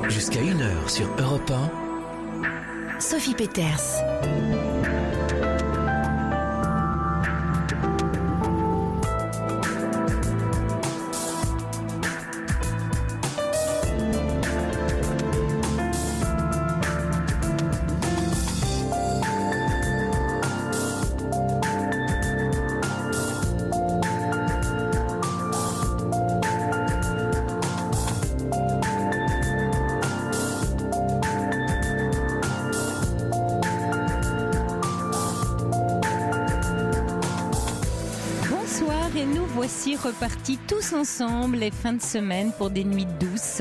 Jusqu'à 1h sur Europe 1. Sophie Peters. Voici repartis tous ensemble les fins de semaine pour des nuits douces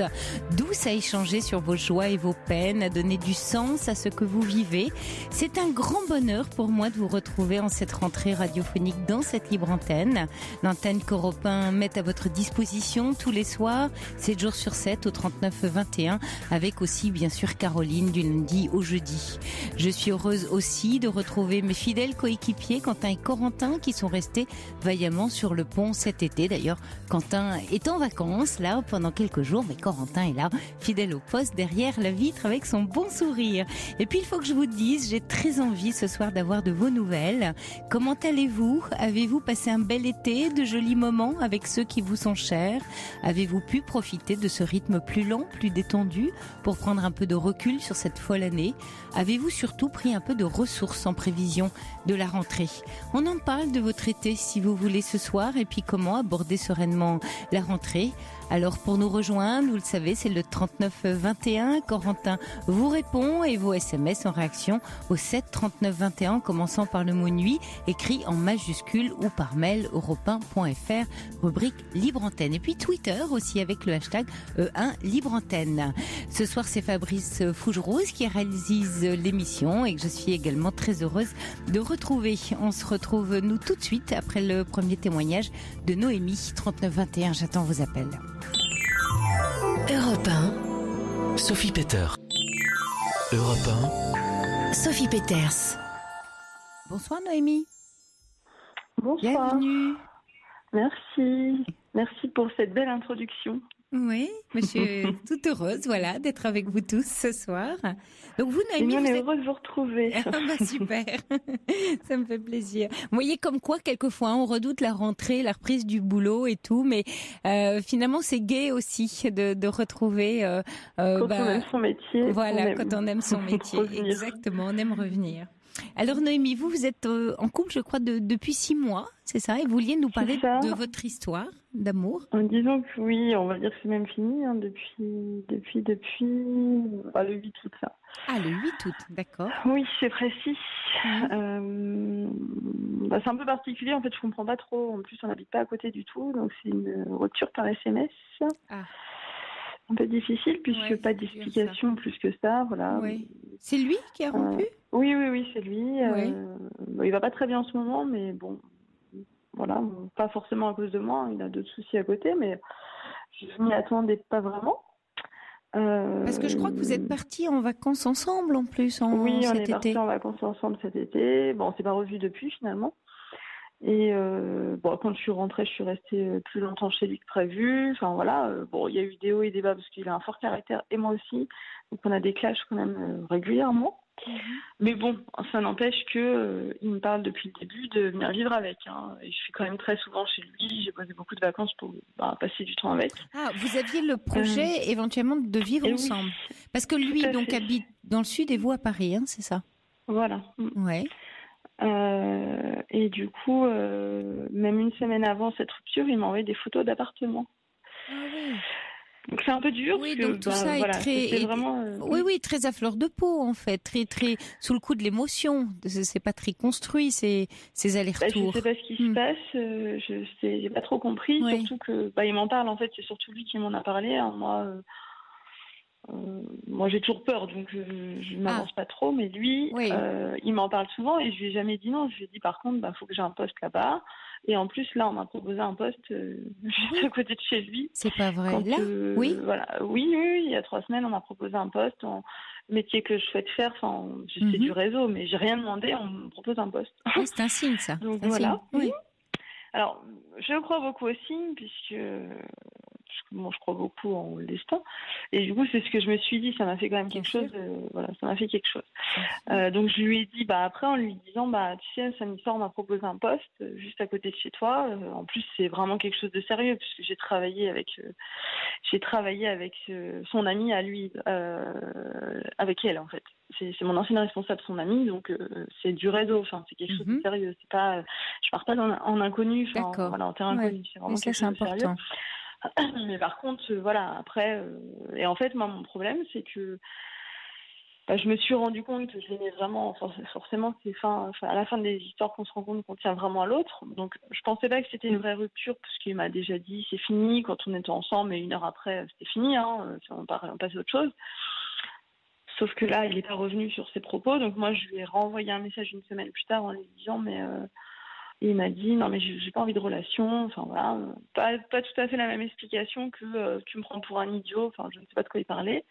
à échanger sur vos joies et vos peines, à donner du sens à ce que vous vivez. C'est un grand bonheur pour moi de vous retrouver en cette rentrée radiophonique dans cette libre antenne. L'antenne qu'Europe 1 met à votre disposition tous les soirs, 7 jours sur 7 au 39 21, avec aussi bien sûr Caroline du lundi au jeudi. Je suis heureuse aussi de retrouver mes fidèles coéquipiers Quentin et Corentin qui sont restés vaillamment sur le pont cet été. D'ailleurs, Quentin est en vacances là pendant quelques jours, mais Corentin est là, fidèle au poste derrière la vitre avec son bon sourire. Et puis il faut que je vous dise, j'ai très envie ce soir d'avoir de vos nouvelles. Comment allez-vous ? Avez-vous passé un bel été, de jolis moments avec ceux qui vous sont chers ? Avez-vous pu profiter de ce rythme plus lent, plus détendu pour prendre un peu de recul sur cette folle année ? Avez-vous surtout pris un peu de ressources en prévision de la rentrée ? On en parle de votre été si vous voulez ce soir, et puis comment aborder sereinement la rentrée. Alors pour nous rejoindre, vous le savez, c'est le 39 21. Corentin vous répond et vos SMS en réaction au 7 39 21, commençant par le mot nuit, écrit en majuscule ou par mail europe1.fr, rubrique Libre Antenne. Et puis Twitter aussi avec le hashtag E1 Libre Antenne. Ce soir, c'est Fabrice Fougerose qui réalise l'émission et que je suis également très heureuse de retrouver. On se retrouve nous tout de suite après le premier témoignage de Noémie, 39 21. J'attends vos appels. Europe 1. Sophie Peters. Europe 1. Sophie Peters. Bonsoir Noémie. Bonsoir. Bienvenue. Merci pour cette belle introduction. Oui, je suis toute heureuse, voilà, d'être avec vous tous ce soir. Donc vous, Noémie, on est êtes heureux de vous retrouver. Ah bah super, ça me fait plaisir. Vous voyez comme quoi, quelquefois, on redoute la rentrée, la reprise du boulot et tout, mais finalement, c'est gai aussi de retrouver. Quand on aime son métier. Voilà, quand on aime son métier, revenir. Exactement, on aime revenir. Alors Noémie, vous êtes en couple, je crois, depuis 6 mois, c'est ça ? Et vous vouliez nous parler de votre histoire d'amour ? En disant que oui, on va dire que c'est même fini depuis le 8 août, ça. Ah, le 8 août, d'accord. Oui, c'est précis. C'est un peu particulier, en fait, je comprends pas trop. En plus, on n'habite pas à côté du tout, donc c'est une rupture par SMS. Ah. Un peu difficile, puisque pas d'explication plus que ça, voilà. Oui. C'est lui qui a rompu ? Oui, c'est lui. Oui. Il va pas très bien en ce moment, mais bon, voilà, pas forcément à cause de moi, il a d'autres soucis à côté, mais je m'y attendais pas vraiment. Parce que je crois que vous êtes partis en vacances ensemble en plus Oui, on cet est été. partis en vacances ensemble cet été. Bon, on s'est pas revus depuis finalement. Et quand je suis rentrée, je suis restée plus longtemps chez lui que prévu. Enfin voilà, il y a eu des hauts et des bas parce qu'il a un fort caractère et moi aussi. Donc on a des clashs quand même régulièrement. Mais bon, ça n'empêche que il me parle depuis le début de venir vivre avec. Et je suis quand même très souvent chez lui. J'ai posé beaucoup de vacances pour passer du temps avec. Ah, vous aviez le projet éventuellement de vivre ensemble. Oui. Parce que lui donc habite dans le sud et vous à Paris, c'est ça ? Voilà. Ouais. Et du coup, même une semaine avant cette rupture, il m'a envoyé des photos d'appartements. Ah oui. Donc c'est un peu dur. Oui, parce donc tout ça est très, vraiment. Oui, très à fleur de peau en fait, très sous le coup de l'émotion. C'est pas très construit ces allers-retours. Je sais pas ce qui se passe. J'ai pas trop compris. Oui. Surtout que il m'en parle en fait. C'est surtout lui qui m'en a parlé. Moi, j'ai toujours peur, donc je m'avance pas trop. Mais lui, il m'en parle souvent et je lui ai jamais dit non. Je lui ai dit par contre, faut que j'ai un poste là-bas. Et en plus, là, on m'a proposé un poste juste à côté de chez lui. C'est pas vrai. Là, oui. Voilà, oui. Il y a 3 semaines, on m'a proposé un poste en métier que je souhaite faire. Enfin, je fais du réseau, mais j'ai rien demandé. On me propose un poste. Oui, c'est un signe, ça. Donc voilà. Oui. Alors, je crois beaucoup au signe, puisque que moi, je crois beaucoup en le destin. Et du coup, c'est ce que je me suis dit, ça m'a fait quand même quelque chose. Voilà, ça m'a fait quelque chose. Donc, je lui ai dit, après, en lui disant, tu sais, Sammy Sor m'a proposé un poste juste à côté de chez toi. En plus, c'est vraiment quelque chose de sérieux, puisque j'ai travaillé avec son amie à lui, avec elle, en fait. C'est mon ancienne responsable, son amie, donc c'est du réseau, enfin, c'est quelque chose de sérieux. C'est pas, je pars pas en inconnu, enfin, voilà, en terrain inconnu, c'est vraiment quelque chose de sérieux. Mais par contre, voilà, après, et en fait, moi, mon problème, c'est que je me suis rendu compte que je l'aimais vraiment, forcément, à la fin des histoires qu'on se rend compte qu'on tient vraiment à l'autre. Donc, je pensais pas que c'était une vraie rupture, parce qu'il m'a déjà dit c'est fini quand on était ensemble, et 1 heure après, c'était fini, on passait à autre chose. Sauf que là, il n'est pas revenu sur ses propos, donc moi, je lui ai renvoyé un message 1 semaine plus tard en lui disant, il m'a dit non mais j'ai pas envie de relation, enfin voilà, pas tout à fait la même explication que tu me prends pour un idiot, enfin je ne sais pas de quoi il parlait.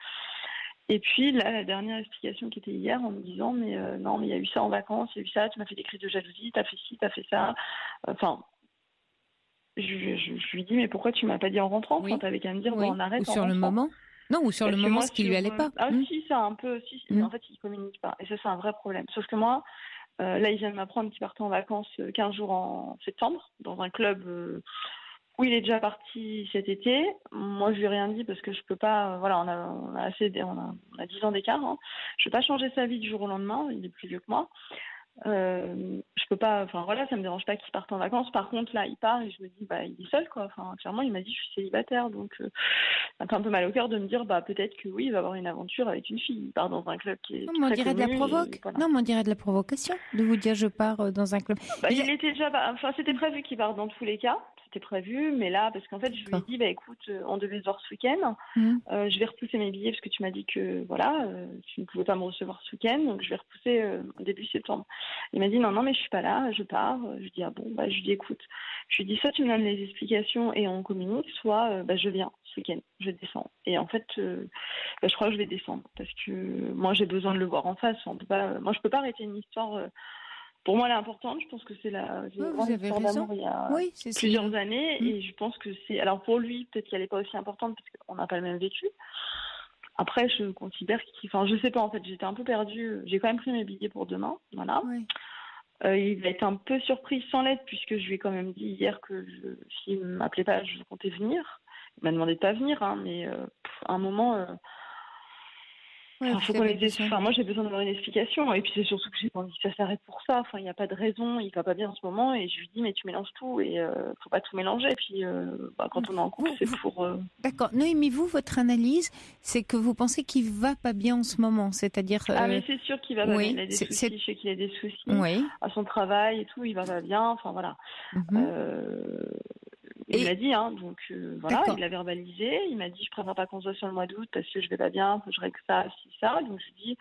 Et puis là, la dernière explication qui était hier en me disant non mais il y a eu ça en vacances, il y a eu ça, tu m'as fait des crises de jalousie, t'as fait ci, t'as fait ça, enfin je lui dis mais pourquoi tu m'as pas dit en rentrant, enfin t'avais qu'à me dire on arrête. Ou sur le moment. Non, ou sur le moment ce qui lui allait pas. Si, ça un peu, mais en fait il communique pas, et ça c'est un vrai problème. Sauf que moi, là, il vient de m'apprendre qu'il partait en vacances 15 jours en septembre, dans un club où il est déjà parti cet été. Moi, je lui ai rien dit parce que je peux pas. Voilà, on a 10 ans d'écart. Je peux pas changer sa vie du jour au lendemain. Il est plus vieux que moi. Je peux pas. Enfin voilà, ça me dérange pas qu'il parte en vacances. Par contre, là, il part et je me dis, il est seul, quoi. Enfin, clairement, il m'a dit, je suis célibataire, donc ça me fait un peu mal au cœur de me dire, peut-être que oui, il va avoir une aventure avec une fille. Il part dans un club qui est. Non, mais on dirait de la provoque. Voilà. Non, mais on dirait de la provocation de vous dire, je pars dans un club. Il était déjà. Enfin, c'était prévu qu'il parte dans tous les cas. C'était prévu, mais là, parce qu'en fait, je lui ai dit, écoute, on devait se voir ce week-end. Je vais repousser mes billets parce que tu m'as dit que tu ne pouvais pas me recevoir ce week-end, donc je vais repousser début septembre. Il m'a dit non, mais je suis pas là, je pars. Je dis je lui dis écoute, je lui dis soit tu me donnes les explications et on communique, soit je viens ce week-end, je descends. Et en fait, je crois que je vais descendre parce que moi j'ai besoin de le voir en face. On peut pas, moi je peux pas arrêter une histoire. Pour moi, elle est importante. Je pense que c'est une grande histoire d'amour il y a plusieurs années. Et je pense que c'est... Alors pour lui, peut-être qu'elle n'est pas aussi importante parce qu'on n'a pas le même vécu. Après, je considère qu'il... Enfin, je sais pas, en fait, j'étais un peu perdue. J'ai quand même pris mes billets pour demain. Voilà. Oui. Il a été un peu surpris sans l'aide puisque je lui ai quand même dit hier que s'il ne m'appelait pas, je comptais venir. Il m'a demandé de pas venir, mais à un moment... faut qu'on moi j'ai besoin d'avoir une explication et puis c'est surtout que j'ai pas envie que ça s'arrête pour ça. Enfin, il n'y a pas de raison, il va pas bien en ce moment et je lui dis mais tu mélanges tout et faut pas tout mélanger. Et puis quand on est en couple, c'est pour. D'accord. Noémie, vous, votre analyse, c'est que vous pensez qu'il va pas bien en ce moment, c'est-à-dire. Mais c'est sûr qu'il va pas bien. Il a des soucis. Je sais qu'il a des soucis à son travail et tout. Il va pas bien. Enfin voilà. Il m'a dit, donc voilà, il l'a verbalisé. Il m'a dit, je préfère pas qu'on se voit sur le mois d'août parce que je vais pas bien, faut que je règle ça, ça. Donc je dis,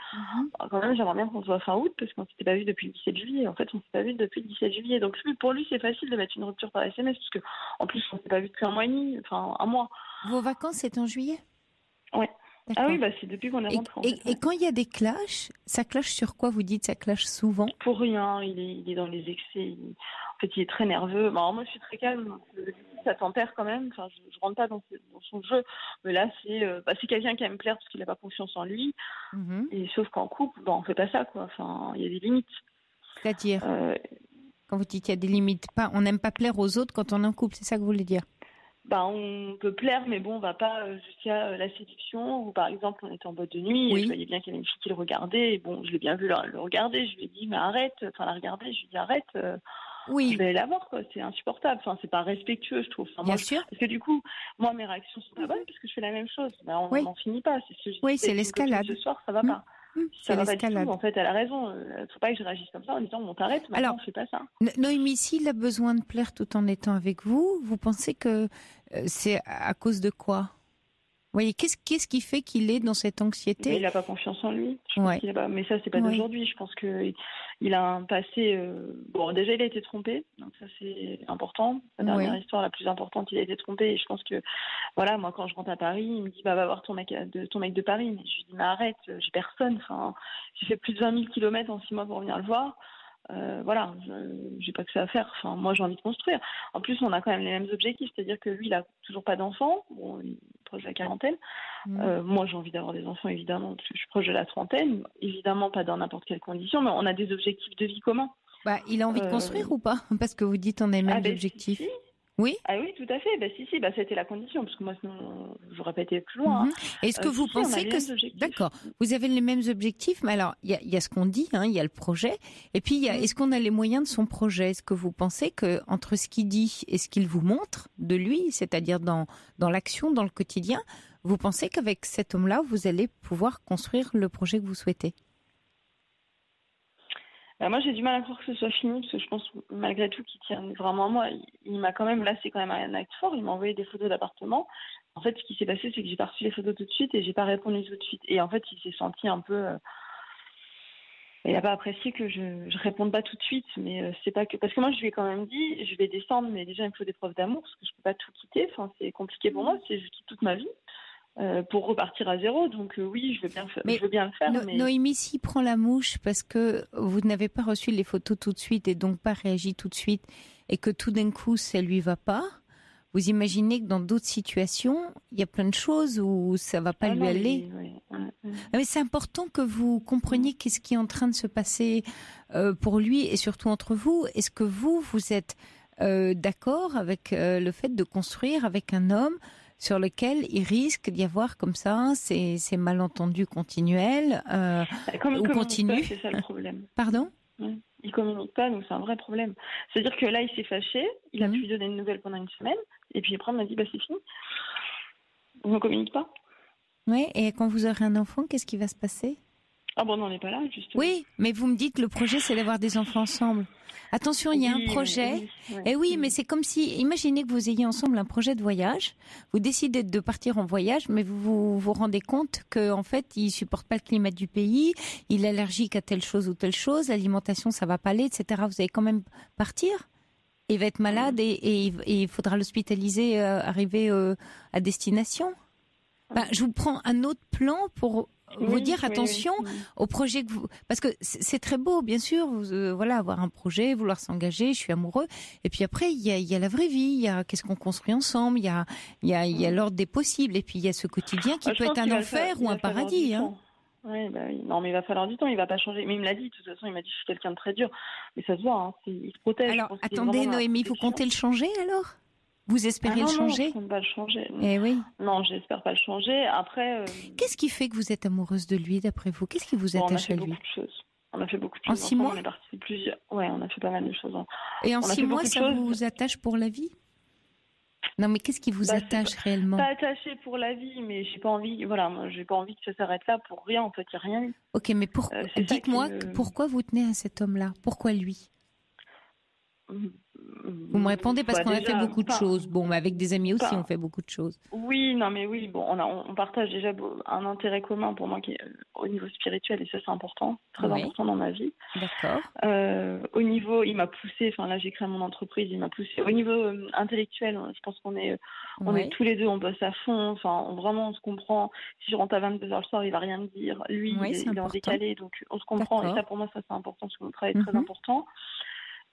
quand même, j'aimerais bien qu'on se voit fin août parce qu'on s'était pas vu depuis le 17 juillet. En fait, on s'est pas vu depuis le 17 juillet. Donc pour lui, c'est facile de mettre une rupture par SMS parce que en plus, on s'est pas vu depuis 1 mois et demi, enfin 1 mois. Vos vacances, c'est en juillet? Ouais. D'accord. Ah oui, c'est depuis qu'on est rentré. Et quand il y a des clashs, ça clash sur quoi? Vous dites ça clash souvent? Pour rien, il est dans les excès. En fait, il est très nerveux. Moi, je suis très calme. Ça tempère quand même. Enfin, je rentre pas dans son jeu. Mais là, c'est quelqu'un qui aime me plaire parce qu'il n'a pas confiance en lui. Et sauf qu'en couple, on fait pas ça, quoi. Enfin, il y a des limites. C'est-à-dire quand vous dites qu'il y a des limites, on n'aime pas plaire aux autres quand on est en couple, c'est ça que vous voulez dire? On peut plaire, mais on va pas jusqu'à la séduction. Ou par exemple, on était en boîte de nuit, et je voyais bien qu'il y avait une fille qui le regardait. Et je l'ai bien vu le regarder. Je lui ai dit, mais arrête. Enfin, la regarder. Je lui ai dit, arrête. Je vais la voir, quoi. C'est insupportable. Enfin, c'est pas respectueux, je trouve. Enfin, bien sûr. Parce que du coup, moi, mes réactions sont pas bonnes parce que je fais la même chose. On n'en finit pas. C'est ce que je dis. C'est l'escalade. Ce soir, ça va pas. Ça va pas du tout. En fait, elle a raison. Faut pas que je réagisse comme ça en disant, t'arrête. Maintenant, on fait pas ça. Noémie, s'il a besoin de plaire tout en étant avec vous, vous pensez que c'est à cause de quoi? Vous voyez, qu'est-ce qui fait qu'il est dans cette anxiété? Mais il n'a pas confiance en lui. Mais ça, c'est pas d'aujourd'hui. Je pense qu'il a un passé... déjà, il a été trompé. Donc ça, c'est important. La dernière histoire la plus importante, il a été trompé. Et je pense que, voilà, moi, quand je rentre à Paris, il me dit, va voir ton mec de Paris. Mais je lui dis, mais arrête, j'ai personne. Enfin, j'ai fait plus de 20 000 kilomètres en 6 mois pour venir le voir. Voilà, j'ai pas que ça à faire. Enfin, moi, j'ai envie de construire. En plus, on a quand même les mêmes objectifs, c'est-à-dire que lui, il a toujours pas d'enfants. Bon, il est proche de la quarantaine. Moi, j'ai envie d'avoir des enfants, évidemment, parce que je suis proche de la trentaine. Évidemment, pas dans n'importe quelle condition, mais on a des objectifs de vie communs. Bah, il a envie de construire ou pas? Parce que vous dites on a les mêmes objectifs. Si. Oui. Ah oui, tout à fait. Si, c'était la condition, parce que moi, sinon, j'aurais pas été plus loin. Est-ce que vous pensez que... D'accord, vous avez les mêmes objectifs, mais alors, il y a ce qu'on dit, il y a le projet, et puis il y a, est-ce qu'on a les moyens de son projet? Est-ce que vous pensez que entre ce qu'il dit et ce qu'il vous montre de lui, c'est-à-dire dans l'action, dans le quotidien, vous pensez qu'avec cet homme-là, vous allez pouvoir construire le projet que vous souhaitez? Moi, j'ai du mal à croire que ce soit fini, parce que je pense, malgré tout, qu'il tient vraiment à moi. Il m'a quand même, là, c'est quand même un acte fort. Il m'a envoyé des photos d'appartement. En fait, ce qui s'est passé, c'est que j'ai pas reçu les photos tout de suite et j'ai pas répondu tout de suite. Et en fait, il s'est senti un peu... Il n'a pas apprécié que je réponde pas tout de suite, mais c'est pas que... Parce que moi, je lui ai quand même dit, je vais descendre, mais déjà, il me faut des preuves d'amour, parce que je peux pas tout quitter. Enfin, c'est compliqué pour moi, je quitte toute ma vie. Pour repartir à zéro, donc oui, je veux bien le faire. Mais... Noémie, s'il prend la mouche parce que vous n'avez pas reçu les photos tout de suite et donc pas réagi tout de suite, et que tout d'un coup ça lui va pas, vous imaginez que dans d'autres situations, il y a plein de choses où ça va pas lui aller. Mais c'est important que vous compreniez qu'est-ce qui est en train de se passer pour lui et surtout entre vous. Est-ce que vous êtes d'accord avec le fait de construire avec un homme sur lequel il risque d'y avoir comme ça ces malentendus continuels ou continus? C'est ça le problème. Pardon? Il communique pas, donc c'est un vrai problème. C'est-à-dire que là, il s'est fâché, il a pu lui donner une nouvelle pendant une semaine, et puis après, il m'a dit, c'est fini. On ne communique pas. Oui, et quand vous aurez un enfant, qu'est-ce qui va se passer? Ah bon, on n'en est pas là, justement. Oui, mais vous me dites que le projet, c'est d'avoir des enfants ensemble. Attention, il y a un projet. Mais c'est comme si, imaginez que vous ayez ensemble un projet de voyage. Vous décidez de partir en voyage, mais vous vous rendez compte qu'en fait, il supporte pas le climat du pays, il est allergique à telle chose ou telle chose, l'alimentation, ça va pas aller, etc. Vous allez quand même partir? Il va être malade et il faudra l'hospitaliser, arriver à destination. Je vous prends un autre plan pour vous dire attention au projet que vous... Parce que c'est très beau, bien sûr, avoir un projet, vouloir s'engager, je suis amoureux. Et puis après, il y a la vraie vie, il y a qu'est-ce qu'on construit ensemble, il y a l'ordre des possibles. Et puis il y a ce quotidien qui peut être un enfer ou un paradis. Oui, non, mais il va falloir du temps, il va pas changer. Mais il me l'a dit, de toute façon, il m'a dit je suis quelqu'un de très dur. Mais ça se voit, il se protège. Alors, attendez, Noémie, vous comptez le changer alors? Vous espérez le changer? Non, je ne compte pas le changer. Eh oui. Non, j'espère pas le changer. Après... Qu'est-ce qui fait que vous êtes amoureuse de lui, d'après vous? Qu'est-ce qui vous attache à lui? On a fait beaucoup de choses. En 6 mois? On est parti plusieurs... Ouais, on a fait pas mal de choses. Et en 6 mois, ça vous attache pour la vie? Non, mais qu'est-ce qui vous attache réellement? Pas attaché pour la vie, mais j'ai pas envie... Voilà, moi, j'ai pas envie que ça s'arrête là pour rien. En fait, il n'y a rien eu. Ok, mais dites-moi, pourquoi vous tenez à cet homme-là? Pourquoi lui? Vous me répondez parce qu'on a fait beaucoup de choses. Bon, mais avec des amis aussi, on fait beaucoup de choses. Oui, bon, on partage déjà un intérêt commun pour moi qui est au niveau spirituel et ça c'est important, très important dans ma vie. D'accord. Au niveau, il m'a poussé. Enfin là, j'ai créé mon entreprise, il m'a poussé. Au niveau intellectuel, je pense qu'on est tous les deux, on bosse à fond. Enfin, vraiment, on se comprend. Si je rentre à 22h le soir, il va rien me dire. Lui, il est en décalé, donc on se comprend. Et ça, pour moi, ça c'est important parce que mon travail est très important.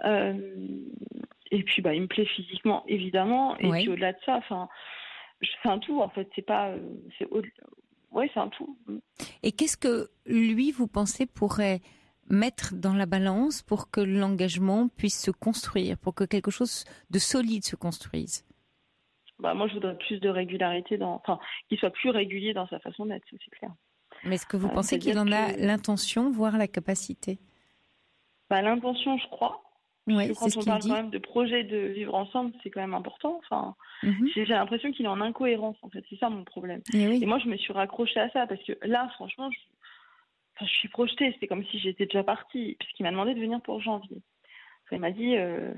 Et puis il me plaît physiquement évidemment et puis au-delà de ça c'est un tout en fait, c'est un tout. Et qu'est-ce que lui vous pensez pourrait mettre dans la balance pour que l'engagement puisse se construire, pour que quelque chose de solide se construise? Moi je voudrais plus de régularité qu'il soit plus régulier dans sa façon d'être, ça, c'est clair. Mais est-ce que vous pensez qu'il en a l'intention, voire la capacité? L'intention, je crois. Oui, quand on parle quand même de projet de vivre ensemble, c'est quand même important. J'ai l'impression qu'il est en incohérence, en fait. C'est ça mon problème. Et moi, je me suis raccrochée à ça parce que là, franchement, je suis projetée. C'est comme si j'étais déjà partie, puisqu'il m'a demandé de venir pour janvier. Il m'a dit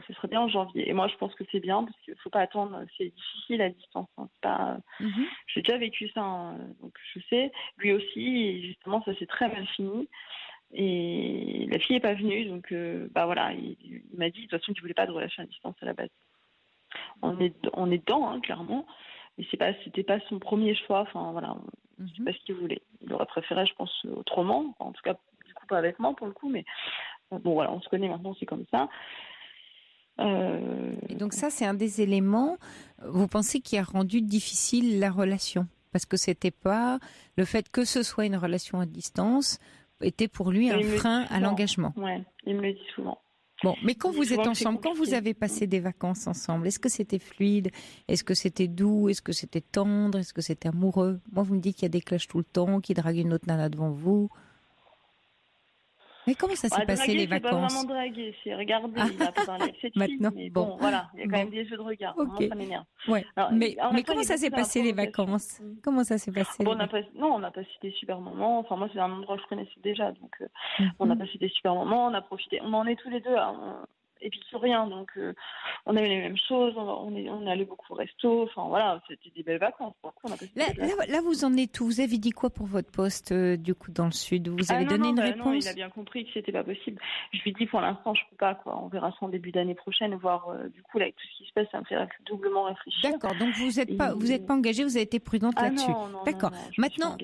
ce serait bien en janvier. Et moi, je pense que c'est bien parce qu'il ne faut pas attendre. C'est difficile à distance. C'est pas... J'ai déjà vécu ça, donc je sais. Lui aussi, et justement, ça s'est très mal fini. Et la fille n'est pas venue, donc il m'a dit de toute façon qu'il ne voulait pas de relation à distance à la base. On est dedans, clairement, mais c'était pas son premier choix. C'est pas ce qu'il voulait. Il aurait préféré, je pense, autrement. En tout cas, du coup, pas avec moi pour le coup, mais Bon, voilà, on se connaît maintenant, c'est comme ça. Et donc ça, c'est un des éléments, vous pensez, qui a rendu difficile la relation? Parce que c'était pas le fait que ce soit une relation à distance était pour lui un frein à l'engagement. Ouais, il me le dit souvent. Bon, mais quand vous êtes souvent ensemble, quand vous avez passé des vacances ensemble, est-ce que c'était fluide? Est-ce que c'était doux? Est-ce que c'était tendre? Est-ce que c'était amoureux? Moi, vous me dites qu'il y a des clashs tout le temps, qu'il drague une autre nana devant vous. Mais comment ça s'est passé les vacances? C'est pas vraiment draguer, c'est regarder. Il a pas parlé de cette fille, mais bon, voilà, il y a quand même des jeux de regard. Okay. Moi, ça m'énerve. Ouais. Alors, mais comment ça s'est passé les vacances? Comment ça s'est passé? Bon, on n'a pas cité des super moments. Enfin, moi, c'est un endroit que je connaissais déjà, donc on a passé des super moments. On a profité. On en est tous les deux. Et puis sur rien, donc on avait les mêmes choses, on allait beaucoup au resto, enfin voilà, c'était des belles vacances. Là, vous en êtes où? Vous avez dit quoi pour votre poste du coup dans le sud? Vous avez donné une réponse? Non, il a bien compris que c'était pas possible. Je lui dis pour l'instant je peux pas, quoi. On verra ça en début d'année prochaine, voir du coup là, avec tout ce qui se passe, ça me fait doublement réfléchir. D'accord, donc vous n'êtes pas engagée, vous avez été prudente là-dessus. D'accord. Maintenant,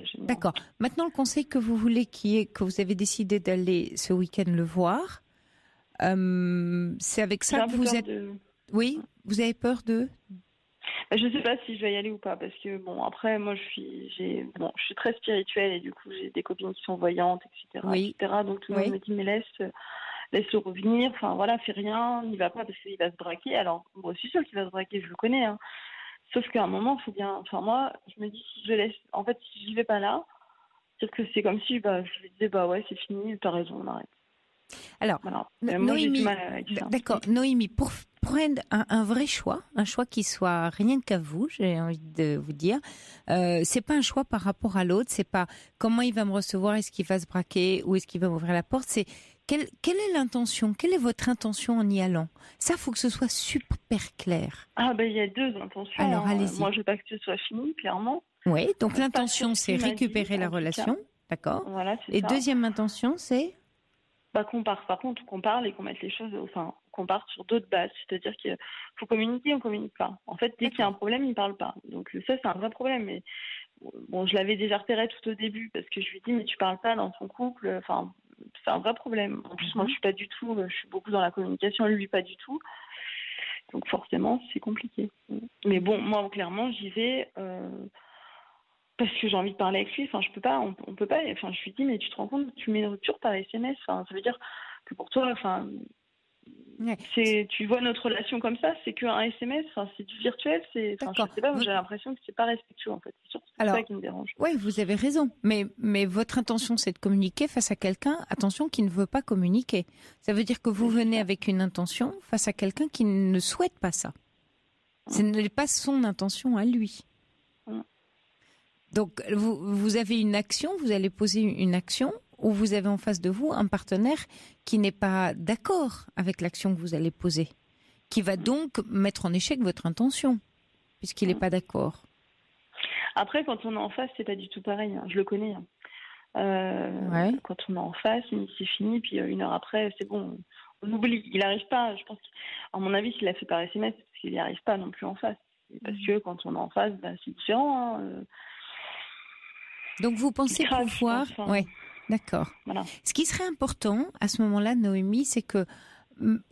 Maintenant le conseil que vous voulez que vous avez décidé d'aller ce week-end le voir. C'est avec ça que vous êtes. Oui, vous avez peur de. Je ne sais pas si je vais y aller ou pas, parce que bon, après, moi, je suis très spirituelle et du coup, j'ai des copines qui sont voyantes, etc. Oui. etc. Donc tout le monde me dit, mais laisse-le revenir. Enfin voilà, fais rien, n'y va pas parce qu'il va se braquer. Alors, moi, je suis sûre qu'il va se braquer, je le connais. Hein. Sauf qu'à un moment, il faut bien. Enfin moi, je me dis si je laisse. En fait, si je vais pas là, c'est que c'est comme si, je lui disais, ouais, c'est fini, t'as raison, on arrête. Alors, voilà. Noémie, d'accord, Noémie, pour prendre un vrai choix, un choix qui soit rien qu'à vous, j'ai envie de vous dire, c'est pas un choix par rapport à l'autre, c'est pas comment il va me recevoir, est-ce qu'il va se braquer ou est-ce qu'il va m'ouvrir la porte, c'est quelle est l'intention, quelle est votre intention en y allant? Ça, faut que ce soit super clair. Il y a deux intentions. Alors, allez-y. Moi, je veux pas que ce soit fini, clairement. Oui, donc l'intention, c'est récupérer la relation, d'accord. Voilà, et ça. Deuxième intention, c'est qu'on part. Par contre, qu'on parle et qu'on mette les choses, qu'on parte sur d'autres bases. C'est-à-dire qu'il faut communiquer, on communique pas. En fait, dès qu'il y a un problème, il parle pas. Donc ça, c'est un vrai problème. Mais bon, je l'avais déjà repéré tout au début parce que je lui dis, mais tu parles pas dans ton couple. Enfin, c'est un vrai problème. En plus, moi, je suis beaucoup dans la communication, lui, pas du tout. Donc forcément, c'est compliqué. Mais bon, moi, clairement, j'y vais. Parce que j'ai envie de parler avec lui, je peux pas, on peut pas. Je lui dis, mais tu te rends compte, tu mets une rupture par SMS. Ça veut dire que pour toi, tu vois notre relation comme ça, c'est qu'un SMS, c'est du virtuel, je sais pas, j'ai l'impression que c'est pas respectueux en fait. C'est surtout ça qui me dérange. Oui, vous avez raison. Mais votre intention, c'est de communiquer face à quelqu'un, attention, qui ne veut pas communiquer. Ça veut dire que vous venez avec une intention face à quelqu'un qui ne souhaite pas ça. Ce n'est pas son intention à lui. Donc, vous avez une action, vous allez poser une action où vous avez en face de vous un partenaire qui n'est pas d'accord avec l'action que vous allez poser, qui va donc mettre en échec votre intention, puisqu'il n'est pas d'accord. Après, quand on est en face, c'est pas du tout pareil. Je le connais. Quand on est en face, c'est fini, puis une heure après, c'est bon, on oublie. Il n'arrive pas. Je pense qu'à mon avis, s'il l'a fait par SMS, c'est parce qu'il n'y arrive pas non plus en face. Parce que quand on est en face, c'est différent. Donc vous pensez pouvoir... Oui, d'accord. Voilà. Ce qui serait important à ce moment-là, Noémie, c'est que,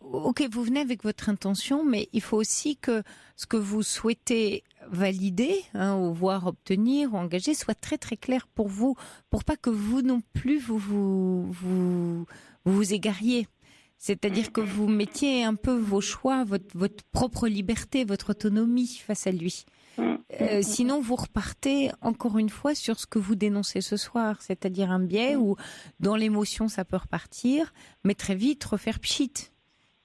ok, vous venez avec votre intention, mais il faut aussi que ce que vous souhaitez valider, ou voir obtenir, ou engager, soit très très clair pour vous, pour pas que vous non plus vous égariez. C'est-à-dire que vous mettiez un peu vos choix, votre propre liberté, votre autonomie face à lui. Sinon, vous repartez encore une fois sur ce que vous dénoncez ce soir, c'est-à-dire un biais où, dans l'émotion, ça peut repartir, mais très vite refaire pchit.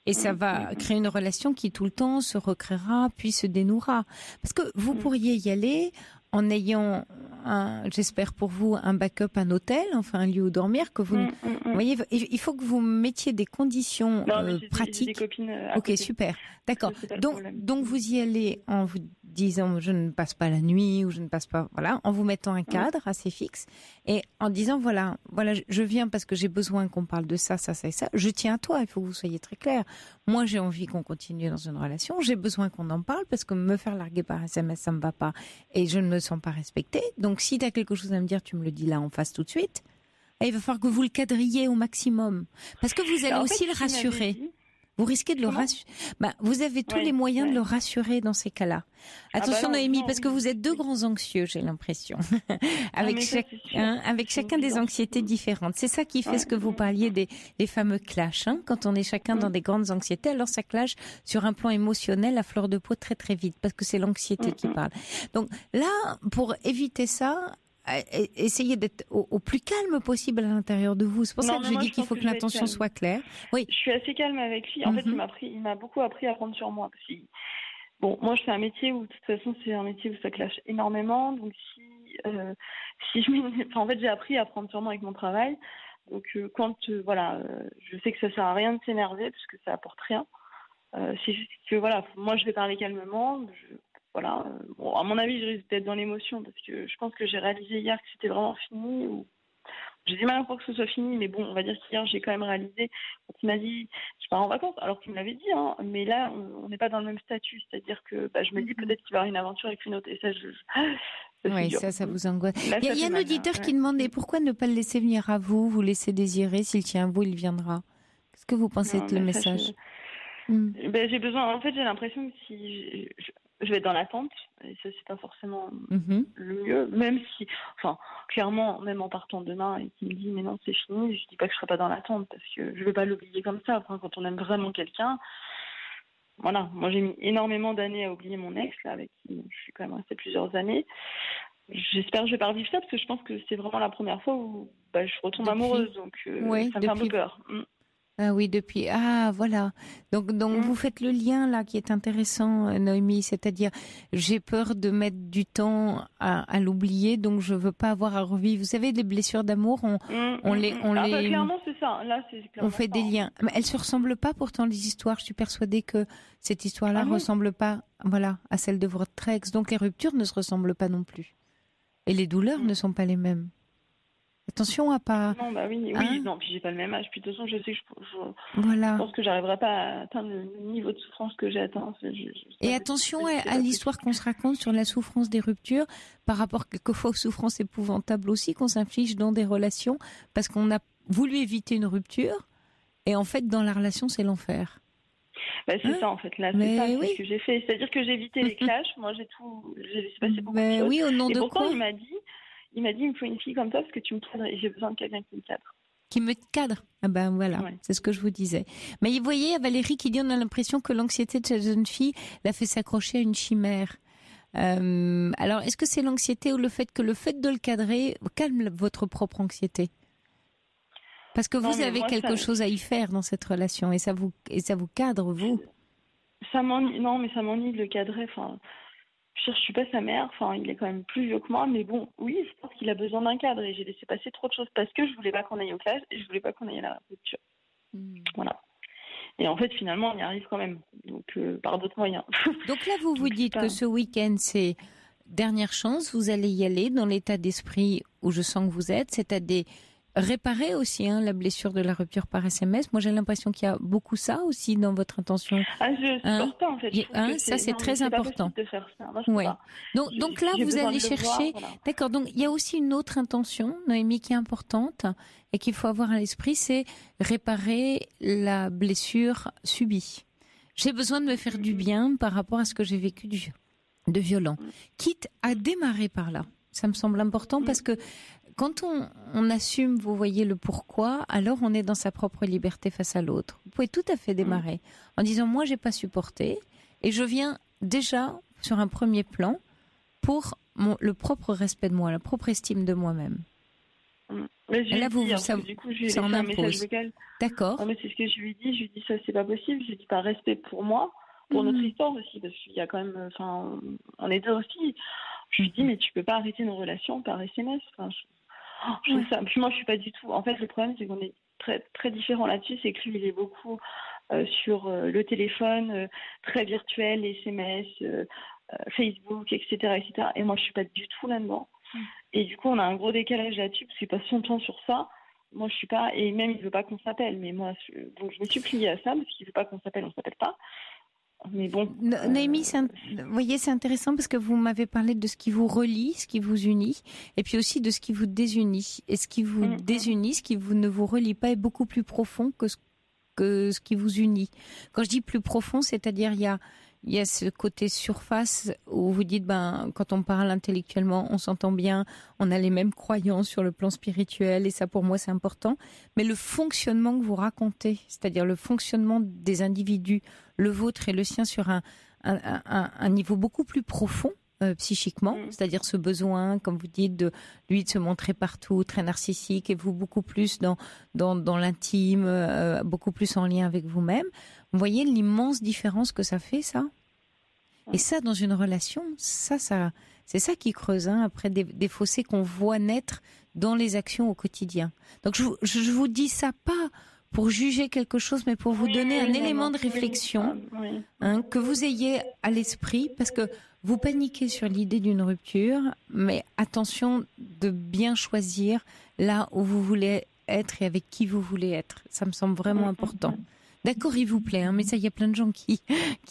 Et ça va créer une relation qui tout le temps se recréera, puis se dénouera. Parce que vous pourriez y aller en ayant, j'espère pour vous, un backup, un hôtel, enfin un lieu où dormir, que vous... Vous voyez, il faut que vous mettiez des conditions pratiques. J'ai des copines à côté. Super, d'accord. Donc vous y allez en vous disant je ne passe pas la nuit ou je ne passe pas, voilà, en vous mettant un cadre assez fixe et en disant voilà, je viens parce que j'ai besoin qu'on parle de ça et ça. Je tiens à toi, il faut que vous soyez très clair. Moi, j'ai envie qu'on continue dans une relation, j'ai besoin qu'on en parle parce que me faire larguer par SMS, ça me va pas et je ne me sens pas respectée. Donc si tu as quelque chose à me dire, tu me le dis là en face tout de suite. il va falloir que vous le cadriez au maximum. Parce que vous allez aussi le rassurer. Vous risquez de le rassurer. Vous avez tous les moyens de le rassurer dans ces cas-là. Attention, Noémie, parce que vous êtes deux grands anxieux, j'ai l'impression. avec chacun des anxiétés différentes. C'est ça qui fait ce que vous parliez des fameux clashs. Quand on est chacun dans des grandes anxiétés, alors ça clash sur un plan émotionnel à fleur de peau très très vite, parce que c'est l'anxiété qui parle. Donc là, pour éviter ça, essayez d'être au plus calme possible à l'intérieur de vous. C'est pour ça que je dis qu'il faut que l'intention soit claire. Oui. Je suis assez calme avec lui. En fait, il m'a beaucoup appris à prendre sur moi. Parce que, bon, moi, je fais un métier où, de toute façon, c'est un métier où ça clash énormément. Donc, en fait, j'ai appris à prendre sur moi avec mon travail. Donc, je sais que ça sert à rien de s'énerver parce que ça apporte rien. C'est juste que, moi, je vais parler calmement. À mon avis, je risque d'être dans l'émotion parce que je pense que j'ai réalisé hier que c'était vraiment fini. J'ai du mal à croire que ce soit fini, mais bon, on va dire qu'hier, j'ai quand même réalisé quand il m'a dit je pars en vacances, alors qu'il me l'avait dit, mais là, on n'est pas dans le même statut. C'est-à-dire que je me dis peut-être qu'il va y avoir une aventure avec une autre. Et ça, ça vous angoisse. Là, il y a un auditeur qui demandait pourquoi ne pas le laisser venir à vous, vous laisser désirer, s'il tient à vous, il viendra. Qu'est-ce que vous pensez de le message? J'ai besoin, en fait, j'ai l'impression que si je vais être dans l'attente, et ça, c'est pas forcément le mieux, même si, clairement, même en partant demain et qu'il me dit mais non, c'est fini, je dis pas que je serai pas dans l'attente parce que je vais pas l'oublier comme ça. Quand on aime vraiment quelqu'un, moi j'ai mis énormément d'années à oublier mon ex, là, avec qui je suis quand même restée plusieurs années. J'espère que je vais pas revivre ça parce que je pense que c'est vraiment la première fois où je retombe amoureuse, donc ça me fait un peu peur. Ah oui, depuis. Ah, voilà. Donc vous faites le lien là qui est intéressant, Noémie, c'est-à-dire j'ai peur de mettre du temps à l'oublier, donc je veux pas avoir à revivre. Vous savez, les blessures d'amour, clairement, c'est ça. Là, c'est clairement on fait des liens. Mais elles se ressemblent pas pourtant les histoires. Je suis persuadée que cette histoire-là ressemble pas, à celle de votre ex. Donc les ruptures ne se ressemblent pas non plus, et les douleurs ne sont pas les mêmes. Attention à pas. Non, non, puis j'ai pas le même âge. Puis de toute façon, je sais que je pense que j'arriverai pas à atteindre le niveau de souffrance que j'ai atteint. Et attention à l'histoire qu'on se raconte sur la souffrance des ruptures, par rapport quelquefois aux souffrances épouvantables aussi qu'on s'inflige dans des relations, parce qu'on a voulu éviter une rupture, et en fait, dans la relation, c'est l'enfer. C'est ça, en fait. Là, c'est ça ce que j'ai fait. C'est-à-dire que j'ai évité les clashs. Moi, j'ai passé beaucoup de choses. Oui, au nom et de pourtant, quoi il m'a dit, il me faut une fille comme ça parce que tu me cadres et j'ai besoin de quelqu'un qui me cadre. Qui me cadre. C'est ce que je vous disais. Mais vous voyez, Valérie qui dit, on a l'impression que l'anxiété de cette jeune fille l'a fait s'accrocher à une chimère. Alors, est-ce que c'est l'anxiété ou le fait de le cadrer calme votre propre anxiété? Parce que vous avez quelque chose à y faire dans cette relation et ça vous cadre, vous. Ça m'ennuie de le cadrer. Je suis pas sa mère, il est quand même plus vieux que moi, mais bon, oui, je pense qu'il a besoin d'un cadre et j'ai laissé passer trop de choses parce que je voulais pas qu'on aille au clash et je voulais pas qu'on aille à la rupture. Voilà. Et en fait, finalement, on y arrive quand même, donc par d'autres moyens. Donc là, vous dites que ce week-end, c'est dernière chance, vous allez y aller dans l'état d'esprit où je sens que vous êtes, c'est-à-dire réparer aussi la blessure de la rupture par SMS. Moi, j'ai l'impression qu'il y a beaucoup ça aussi dans votre intention. Je supporte pas, en fait. Ça, c'est très important. De faire ça. Moi, donc là, vous allez chercher... D'accord, donc il y a aussi une autre intention, Noémie, qui est importante et qu'il faut avoir à l'esprit, c'est réparer la blessure subie. J'ai besoin de me faire du bien par rapport à ce que j'ai vécu de violent. Quitte à démarrer par là. Ça me semble important parce que quand on assume, vous voyez, le pourquoi, alors on est dans sa propre liberté face à l'autre. Vous pouvez tout à fait démarrer en disant, moi, j'ai pas supporté et je viens déjà sur un premier plan pour le propre respect de moi, la propre estime de moi-même. Mais là, du coup, j'ai laissé un message vocal. D'accord. Mais c'est ce que je lui ai dit. Je lui ai dit, ça, c'est pas possible. Je lui ai dit, par respect pour moi, pour notre histoire aussi, parce qu'il y a quand même, on est deux aussi. Je lui ai dit, mais tu peux pas arrêter nos relations par SMS. Je trouve ça. Puis moi, je suis pas du tout. En fait, le problème, c'est qu'on est très, très différents là-dessus. C'est que lui, il est beaucoup sur le téléphone, très virtuel, les SMS, Facebook, etc., etc. Et moi, je suis pas du tout là-dedans. Et du coup, on a un gros décalage là-dessus parce qu'il passe son temps sur ça. Moi, je suis pas. Et même, il veut pas qu'on s'appelle. Mais moi, donc je me suis pliée à ça parce qu'il veut pas qu'on s'appelle. On s'appelle pas. Mais bon. Noémie, vous voyez, c'est intéressant parce que vous m'avez parlé de ce qui vous relie, ce qui vous unit, et puis aussi de ce qui vous désunit. Et ce qui vous désunit, ce qui ne vous relie pas, est beaucoup plus profond que ce qui vous unit. Quand je dis plus profond, c'est-à-dire il y a ce côté surface où vous dites, quand on parle intellectuellement, on s'entend bien, on a les mêmes croyances sur le plan spirituel, et ça pour moi c'est important. Mais le fonctionnement que vous racontez, c'est-à-dire le fonctionnement des individus, le vôtre et le sien sur un niveau beaucoup plus profond, psychiquement, c'est-à-dire ce besoin, comme vous dites, de lui de se montrer partout, très narcissique, et vous beaucoup plus dans l'intime, beaucoup plus en lien avec vous-même. Vous voyez l'immense différence que ça fait, ça. Et ça, dans une relation, ça c'est ça qui creuse après des fossés qu'on voit naître dans les actions au quotidien. Donc je vous dis ça pas pour juger quelque chose, mais pour vous donner un élément de réflexion que vous ayez à l'esprit, parce que vous paniquez sur l'idée d'une rupture, mais attention de bien choisir là où vous voulez être et avec qui vous voulez être. Ça me semble vraiment important. D'accord, il vous plaît, mais ça, il y a plein de gens qui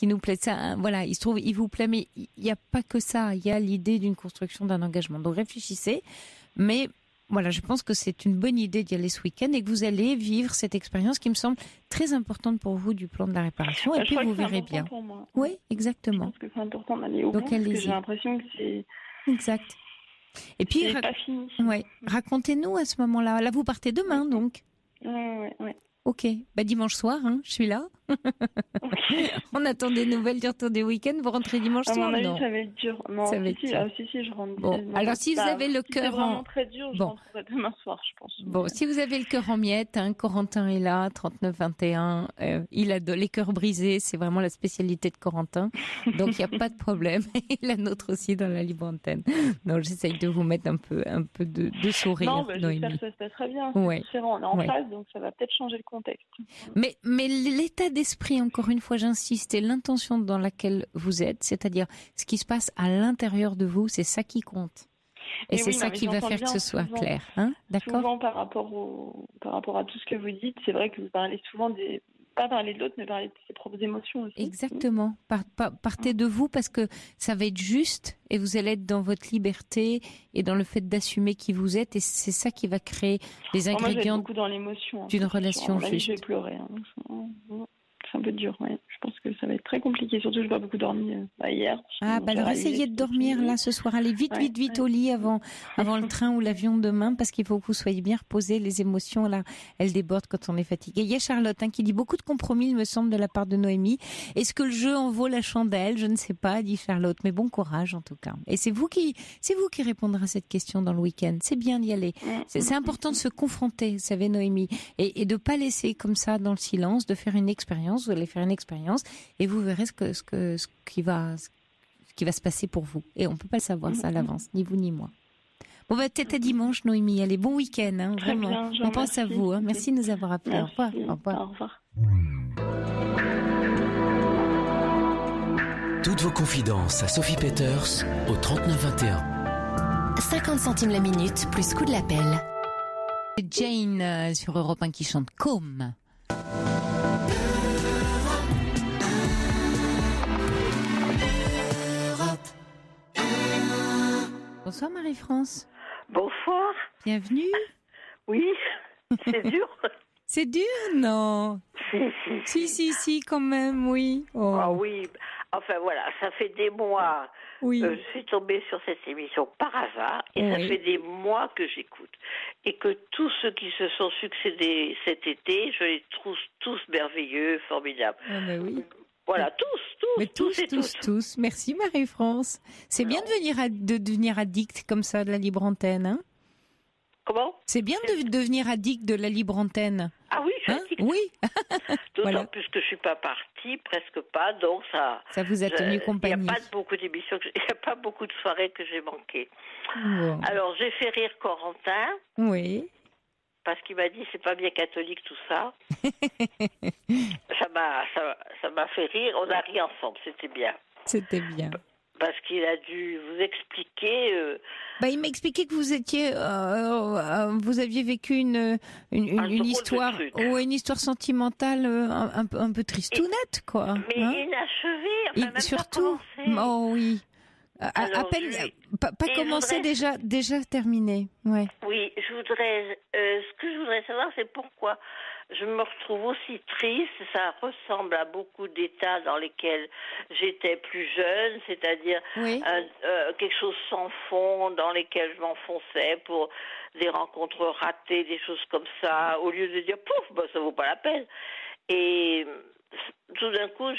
nous plaisent. Ça, voilà, il se trouve, il vous plaît, mais il n'y a pas que ça. Il y a l'idée d'une construction d'un engagement. Donc réfléchissez, mais voilà, je pense que c'est une bonne idée d'y aller ce week-end et que vous allez vivre cette expérience qui me semble très importante pour vous du plan de la réparation. Et puis vous verrez bien. Pour moi. Oui, exactement. Je pense que c'est important d'aller au bout, parce que j'ai l'impression que c'est... Exact. Et puis, c'est pas fini. Ouais. Racontez-nous à ce moment-là. Là, vous partez demain, donc. Ouais. Ok, dimanche soir, je suis là. On attend des nouvelles du retour des week-ends. Vous rentrez dimanche soir, non? Non, ça va être dur. Non, ça va être dur. Si, je rentre. Bon, alors si vous avez le cœur c'est vraiment très dur, je rentrerai demain soir, je pense. Bon, si vous avez le cœur en miettes, Corentin est là, 39-21. Il a les cœurs brisés, c'est vraiment la spécialité de Corentin. Donc il n'y a pas de problème. Et la nôtre aussi dans la libre antenne. Donc j'essaye de vous mettre un peu de sourire. Non, j'espère que ça se passera bien. C'est différent, on est en phase, donc ça va peut-être changer le contexte. Mais l'état d'esprit, encore une fois, j'insiste, et l'intention dans laquelle vous êtes, c'est-à-dire ce qui se passe à l'intérieur de vous, c'est ça qui compte. Et c'est ça qui va faire que ce soit clair. D'accord ? Souvent, par rapport à tout ce que vous dites, c'est vrai que vous parlez souvent pas parler de l'autre, mais parler de ses propres émotions aussi. Exactement. Partez de vous, parce que ça va être juste et vous allez être dans votre liberté et dans le fait d'assumer qui vous êtes, et c'est ça qui va créer les ingrédients beaucoup dans l'émotion, d'une relation juste. Je vais pleurer. C'est un peu dur, ouais. Je pense que ça va être très compliqué. Surtout, je n'ai pas beaucoup dormi hier. Alors essayez de dormir là ce soir. Allez vite au lit avant le train ou l'avion de demain, parce qu'il faut que vous soyez bien reposés. Les émotions, là, elles débordent quand on est fatigué. Il y a Charlotte qui dit beaucoup de compromis, il me semble, de la part de Noémie. Est-ce que le jeu en vaut la chandelle ? Je ne sais pas, dit Charlotte. Mais bon courage, en tout cas. Et c'est vous qui répondrez à cette question dans le week-end. C'est bien d'y aller. C'est important de se confronter, vous savez, Noémie, et de pas laisser comme ça dans le silence, de faire une expérience. Vous allez faire une expérience et vous verrez ce qui va se passer pour vous. Et on ne peut pas le savoir ça à l'avance, ni vous ni moi. Bon, peut-être à dimanche, Noémie. Allez, bon week-end, vraiment. Bien, on pense à vous. Merci de nous avoir appelés. Merci. Au revoir. Au revoir. Toutes vos confidences à Sophie Peters au 3921. 50 centimes la minute, plus coût de l'appel. Jane sur Europe 1 qui chante Comme. Bonsoir Marie-France. Bonsoir. Bienvenue. Oui, c'est dur. C'est dur, non? Si, quand même, oui. Oh. Ah oui, enfin voilà, ça fait des mois que je suis tombée sur cette émission par hasard, et ça fait des mois que j'écoute. Et que tous ceux qui se sont succédés cet été, je les trouve tous merveilleux, formidables. Ah ben oui. Voilà, tous. Merci Marie-France. C'est bien de devenir addict comme ça de la libre antenne, Comment ? C'est bien de devenir addict de la libre antenne. Ah oui, je suis addict. Oui. D'autant plus que je suis pas partie, presque pas, donc ça vous a tenu compagnie. Il n'y a pas beaucoup d'émissions, il n'y a pas beaucoup de soirées que j'ai manquées. Bon. Alors, j'ai fait rire Corentin. Oui. Parce qu'il m'a dit, c'est pas bien catholique tout ça. ça m'a fait rire, on a ri ensemble, c'était bien. C'était bien. Parce qu'il a dû vous expliquer. Il m'a expliqué que vous aviez vécu une histoire, une histoire sentimentale un peu tristounette, quoi. Mais inachevé, même surtout. Pas commencé. Oh oui. À peine, pas commencé, déjà terminé. Ouais. Oui, ce que je voudrais savoir, c'est pourquoi je me retrouve aussi triste. Ça ressemble à beaucoup d'états dans lesquels j'étais plus jeune, c'est-à-dire quelque chose sans fond, dans lesquels je m'enfonçais pour des rencontres ratées, des choses comme ça, au lieu de dire pouf, ça vaut pas la peine. Et tout d'un coup,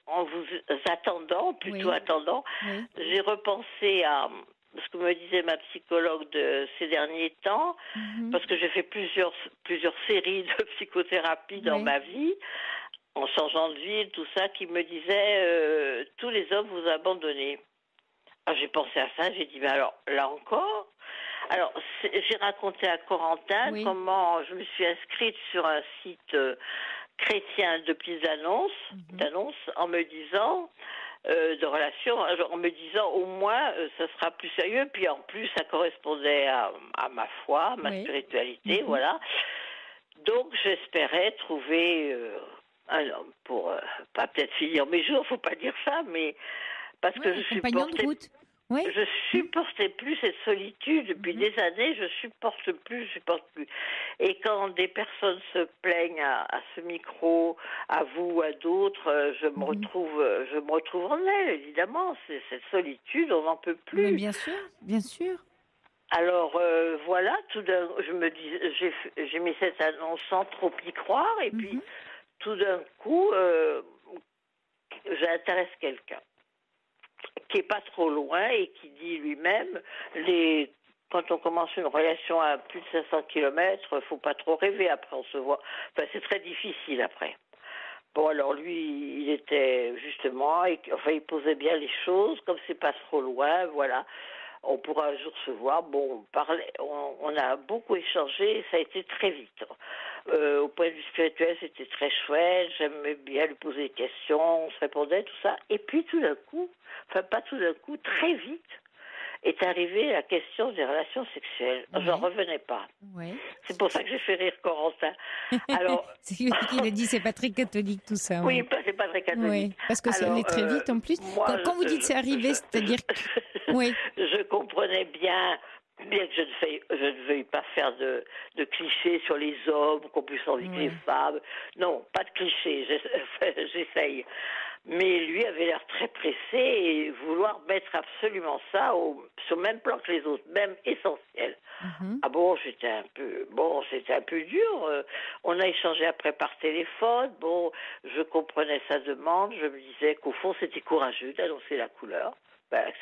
en vous attendant, j'ai repensé à ce que me disait ma psychologue de ces derniers temps, parce que j'ai fait plusieurs séries de psychothérapie dans ma vie, en changeant de ville, tout ça, qui me disait tous les hommes vous abandonnez. Alors j'ai pensé à ça, j'ai dit, mais alors, là encore. Alors, j'ai raconté à Corentin comment je me suis inscrite sur un site chrétien de petites d'annonces, en me disant de relations, en me disant au moins ça sera plus sérieux, puis en plus ça correspondait à ma foi, à ma spiritualité, voilà. Donc j'espérais trouver un homme pour pas peut-être finir mes jours, faut pas dire ça, mais parce que je supportais plus cette solitude depuis des années, je supporte plus. Et quand des personnes se plaignent à ce micro, à vous, à d'autres, je me retrouve en elles, évidemment. C'est cette solitude, on n'en peut plus. Mais bien sûr. Alors voilà, je me dis, j'ai mis cette annonce sans trop y croire, et puis tout d'un coup, j'intéresse quelqu'un qui est pas trop loin et qui dit lui-même, quand on commence une relation à plus de 500 km, faut pas trop rêver, après on se voit. Enfin, c'est très difficile après. Bon, alors lui, il était justement, il posait bien les choses, comme c'est pas trop loin, voilà. On pourra un jour se voir. Bon, on a beaucoup échangé, ça a été très vite. Au point de vue spirituel, c'était très chouette, j'aimais bien lui poser des questions, on se répondait, tout ça. Et puis tout d'un coup, très vite, est arrivée la question des relations sexuelles. J'en revenais pas. Ouais. C'est pour ça que j'ai fait rire Corentin. Alors, c'est lui qui a dit c'est pas très catholique tout ça. Oui, c'est pas très catholique. Oui, parce que ça allait très vite en plus. Quand vous dites c'est arrivé, c'est-à-dire que... Oui. Je comprenais bien que je ne veuille pas faire de clichés sur les hommes, qu'on puisse envie les femmes. Non, pas de clichés, j'essaye. Mais lui avait l'air très pressé et vouloir mettre absolument ça sur le même plan que les autres, même essentiel. Ah bon, c'était un peu dur. On a échangé après par téléphone. Bon, je comprenais sa demande. Je me disais qu'au fond, c'était courageux d'annoncer la couleur.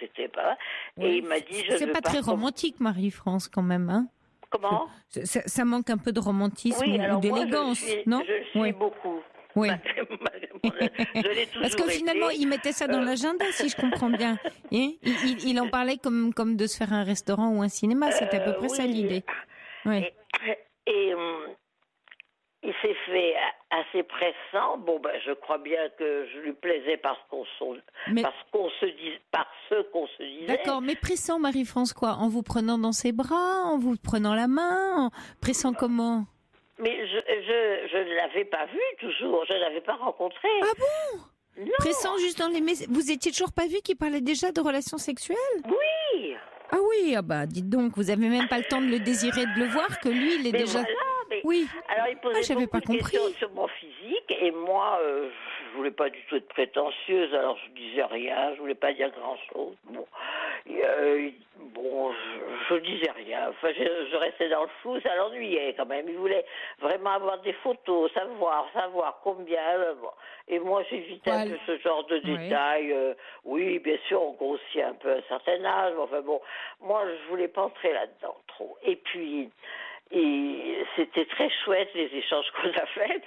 C'était pas. Et il m'a dit, c'est pas très romantique, Marie-France, quand même, hein? Comment? Ça manque un peu de romantisme ou d'élégance, non? Je le suis beaucoup. Oui. Je l'ai toujours Parce que finalement, il mettait ça dans l'agenda, si je comprends bien. Il en parlait comme de se faire un restaurant ou un cinéma. C'était à peu près ça l'idée. Oui. Et il s'est fait assez pressant. Bon, je crois bien que je lui plaisais parce qu'on se disait. D'accord, mais pressant, Marie-France, quoi? En vous prenant dans ses bras, en vous prenant la main, pressant comment? Mais je ne l'avais pas vu toujours, je ne l'avais pas rencontré. Ah bon? Non. Pressant juste dans les messages. Vous étiez toujours pas vu qu'il parlait déjà de relations sexuelles? Oui. Ah oui, dites donc, vous avez même pas le temps de le désirer, de le voir, que lui, il est déjà... Voilà, oui. Alors il posait beaucoup de questions sur mon physique et moi, je voulais pas du tout être prétentieuse, alors je disais rien, je voulais pas dire grand-chose. Bon, je disais rien. Enfin, je restais dans le flou, ça l'ennuyait quand même. Il voulait vraiment avoir des photos, savoir combien. Bon. Et moi, j'évitais un peu ce genre de détails. Oui, bien sûr, on grossit un peu à un certain âge. Enfin bon, moi, je voulais pas entrer là-dedans trop. Et puis. Et c'était très chouette les échanges qu'on a faits,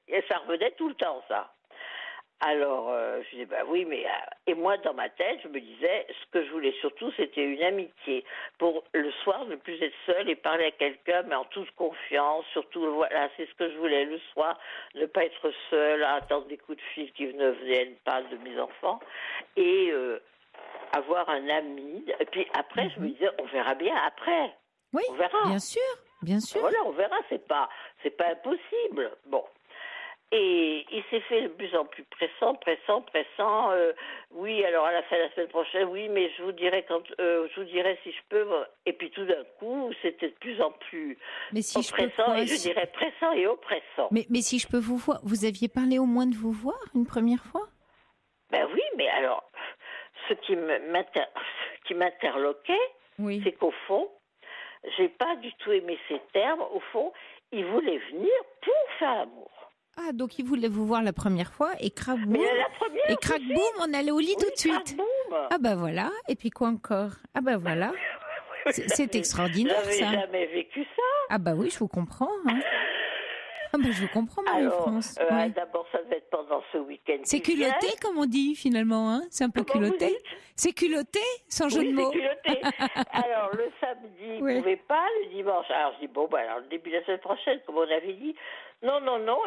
et ça revenait tout le temps, ça. Alors, je disais, oui, mais... Et moi, dans ma tête, je me disais, ce que je voulais surtout, c'était une amitié. Pour le soir, ne plus être seule et parler à quelqu'un, mais en toute confiance. Surtout, voilà, c'est ce que je voulais le soir, ne pas être seule à attendre des coups de fil qui ne viennent pas de mes enfants. Et avoir un ami. Et puis après, je me disais, on verra bien après. Oui, on verra. Bien sûr. Voilà, on verra, c'est pas impossible. Bon. Et il s'est fait de plus en plus pressant. Oui, alors à la fin de la semaine prochaine, oui, mais je vous dirai si je peux. Et puis tout d'un coup, c'était de plus en plus oppressant, et je dirais pressant et oppressant. Mais si je peux vous voir, vous aviez parlé au moins de vous voir une première fois? Ben oui, mais alors, ce qui m'interloquait, c'est qu'au fond, j'ai pas du tout aimé ces termes. Au fond, il voulait venir pour faire l'amour. Ah, donc il voulait vous voir la première fois et crac boum, on allait au lit tout de suite. Ah bah voilà, et puis quoi encore? Ah bah voilà, c'est extraordinaire ça. J'avais jamais vécu ça. Ah bah oui, je vous comprends. Hein. Ah bah je vous comprends, Marie-France. D'abord, ça devait être pendant ce week-end. C'est culotté, comme on dit finalement, hein. C'est un peu culotté. C'est culotté, sans jeu de mots. C'est culotté. Alors le samedi, il ne pouvait pas, le dimanche. Alors je dis alors le début de la semaine prochaine, comme on avait dit. Non.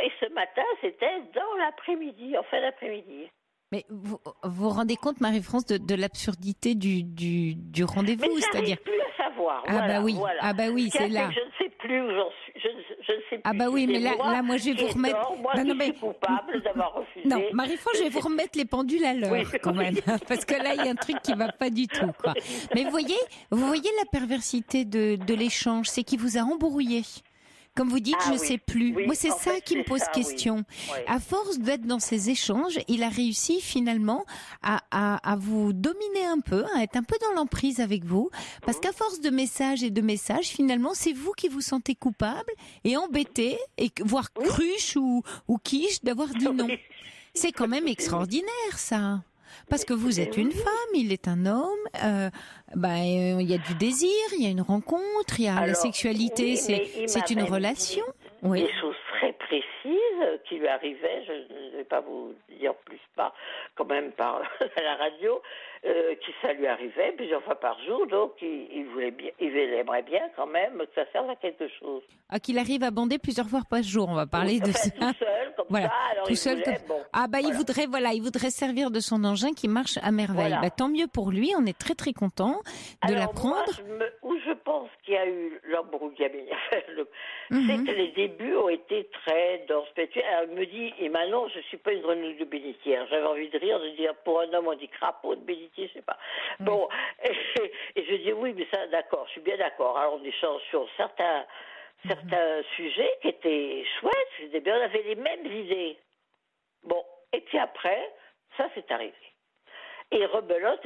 Et ce matin, c'était dans l'après-midi, en fin d'après-midi. Mais vous vous rendez compte, Marie-France, de l'absurdité du rendez-vous, mais c'est-à-dire plus à savoir. Ah bah oui, c'est là. Je ne sais plus où j'en suis. Je ne sais plus. Ah bah oui, mais là, moi, je vais vous remettre. Moi, je suis coupable d'avoir refusé. Non, Marie-France, je vais vous remettre les pendules à l'heure, quand même, parce que là, il y a un truc qui va pas du tout, quoi. Mais vous voyez la perversité de l'échange, c'est qu'il vous a embrouillé. Comme vous dites, je sais plus. Moi, c'est ça qui me pose question. Oui. À force d'être dans ces échanges, il a réussi finalement à vous dominer un peu, à être un peu dans l'emprise avec vous, parce qu'à force de messages, finalement, c'est vous qui vous sentez coupable et embêté, et voire cruche ou quiche d'avoir dit non. C'est quand même extraordinaire, ça. Parce que vous êtes une femme, il est un homme, il y a du désir, il y a une rencontre, il y a la sexualité, c'est une relation. Des choses très précises qui lui arrivaient, je ne vais pas vous dire plus pas, quand même par la radio, qui ça lui arrivait plusieurs fois par jour, donc il aimerait bien quand même que ça serve à quelque chose. Ah, qu'il arrive à bander plusieurs fois par jour, on va parler de ça. Tout seul, comme ça, alors tout seul, il voudrait servir de son engin qui marche à merveille. Voilà. Tant mieux pour lui, on est très très content de l'apprendre. Où je pense qu'il y a eu l'embrouillamine, c'est que les débuts ont été très denses. Elle me dit, et maintenant, je ne suis pas une grenouille de bénitière. J'avais envie de rire, de dire, pour un homme, on dit crapaud de bénitier, je sais pas. Bon, et je dis, oui, mais ça, d'accord, je suis bien d'accord. Alors, on échange sur certains sujets qui étaient chouettes, c'était bien, on avait les mêmes idées. Bon, et puis après, ça, c'est arrivé. Et rebelote.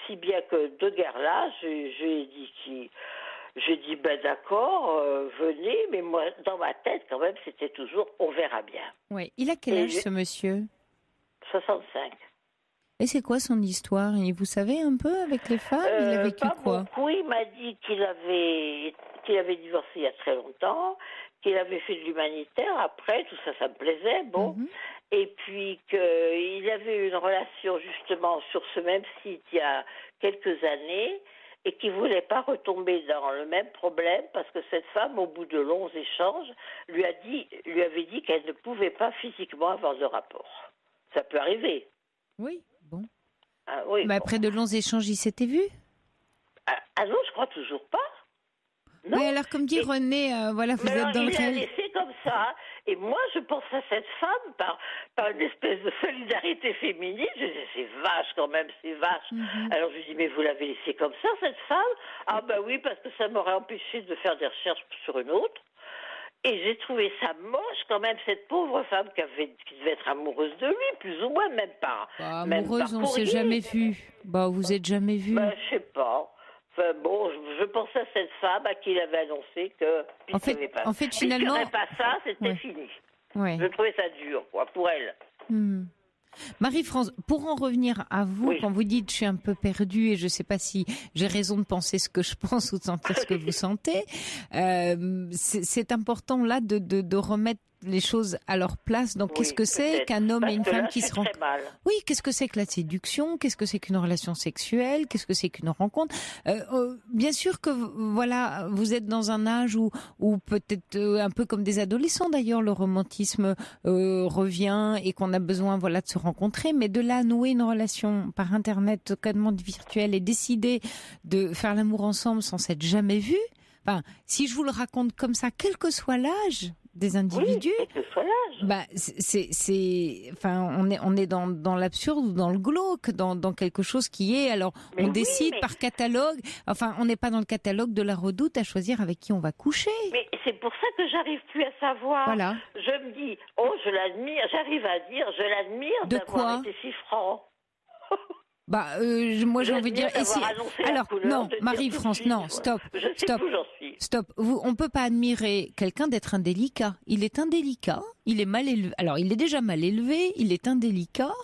Si bien que de guerre là, j'ai dit, d'accord, venez, mais moi, dans ma tête, quand même, c'était toujours, on verra bien. Oui. Il a quel âge, ce monsieur? 65. Et c'est quoi son histoire? Et vous savez un peu avec les femmes? Il a vécu quoi? Beaucoup. Il m'a dit qu'il avait divorcé il y a très longtemps, qu'il avait fait de l'humanitaire. Après, tout ça, ça me plaisait. Bon. Et puis qu'il avait eu une relation justement sur ce même site il y a quelques années et qu'il ne voulait pas retomber dans le même problème parce que cette femme, au bout de longs échanges, lui avait dit qu'elle ne pouvait pas physiquement avoir de rapport. Ça peut arriver. Oui, bon. Ah, oui, mais après de longs échanges, ils s'étaient vus? Ah non, je crois toujours pas. Non. Oui, alors comme dit René, vous êtes dans le réel. Il l'a laissé comme ça. Et moi, je pense à cette femme par une espèce de solidarité féminine. Je dis, c'est vache quand même, c'est vache. Alors je lui dis, mais vous l'avez laissée comme ça, cette femme? Ah ben oui, parce que ça m'aurait empêché de faire des recherches sur une autre. Et j'ai trouvé ça moche quand même, cette pauvre femme qui devait être amoureuse de lui, plus ou moins, même pas. Amoureuse, on ne s'est jamais vu. Vous êtes jamais vu. Je sais pas. Enfin, bon, je pensais à cette femme à qui il avait annoncé que en fait, finalement, n'aurait pas ça, c'était fini. Ouais. Je trouvais ça dur, pour elle. Marie-France, pour en revenir à vous, quand vous dites je suis un peu perdue et je ne sais pas si j'ai raison de penser ce que je pense ou de sentir ce que vous sentez, c'est important là de remettre les choses à leur place. Donc, qu'est-ce que c'est qu'un homme et une femme qui se rencontrent? Oui, qu'est-ce que c'est que la séduction? Qu'est-ce que c'est qu'une relation sexuelle? Qu'est-ce que c'est qu'une rencontre? Bien sûr que voilà, vous êtes dans un âge où peut-être un peu comme des adolescents d'ailleurs, le romantisme revient et qu'on a besoin de se rencontrer. Mais de là à nouer une relation par Internet totalement virtuelle et décider de faire l'amour ensemble sans s'être jamais vus. Enfin, si je vous le raconte comme ça, quel que soit l'âge des individus, quel que soit l'âge. On est dans l'absurde ou dans le glauque, dans quelque chose qui est. Alors, on décide par catalogue. Enfin, on n'est pas dans le catalogue de la Redoute à choisir avec qui on va coucher. Mais c'est pour ça que j'arrive plus à savoir. Voilà. Je me dis, je l'admire. J'arrive à dire, je l'admire d'avoir été si franc. Moi j'ai envie de dire. Alors non, Marie-France, non, stop. On peut pas admirer quelqu'un d'être indélicat. Il est indélicat. Il est mal élevé. Alors il est déjà mal élevé. Il est indélicat.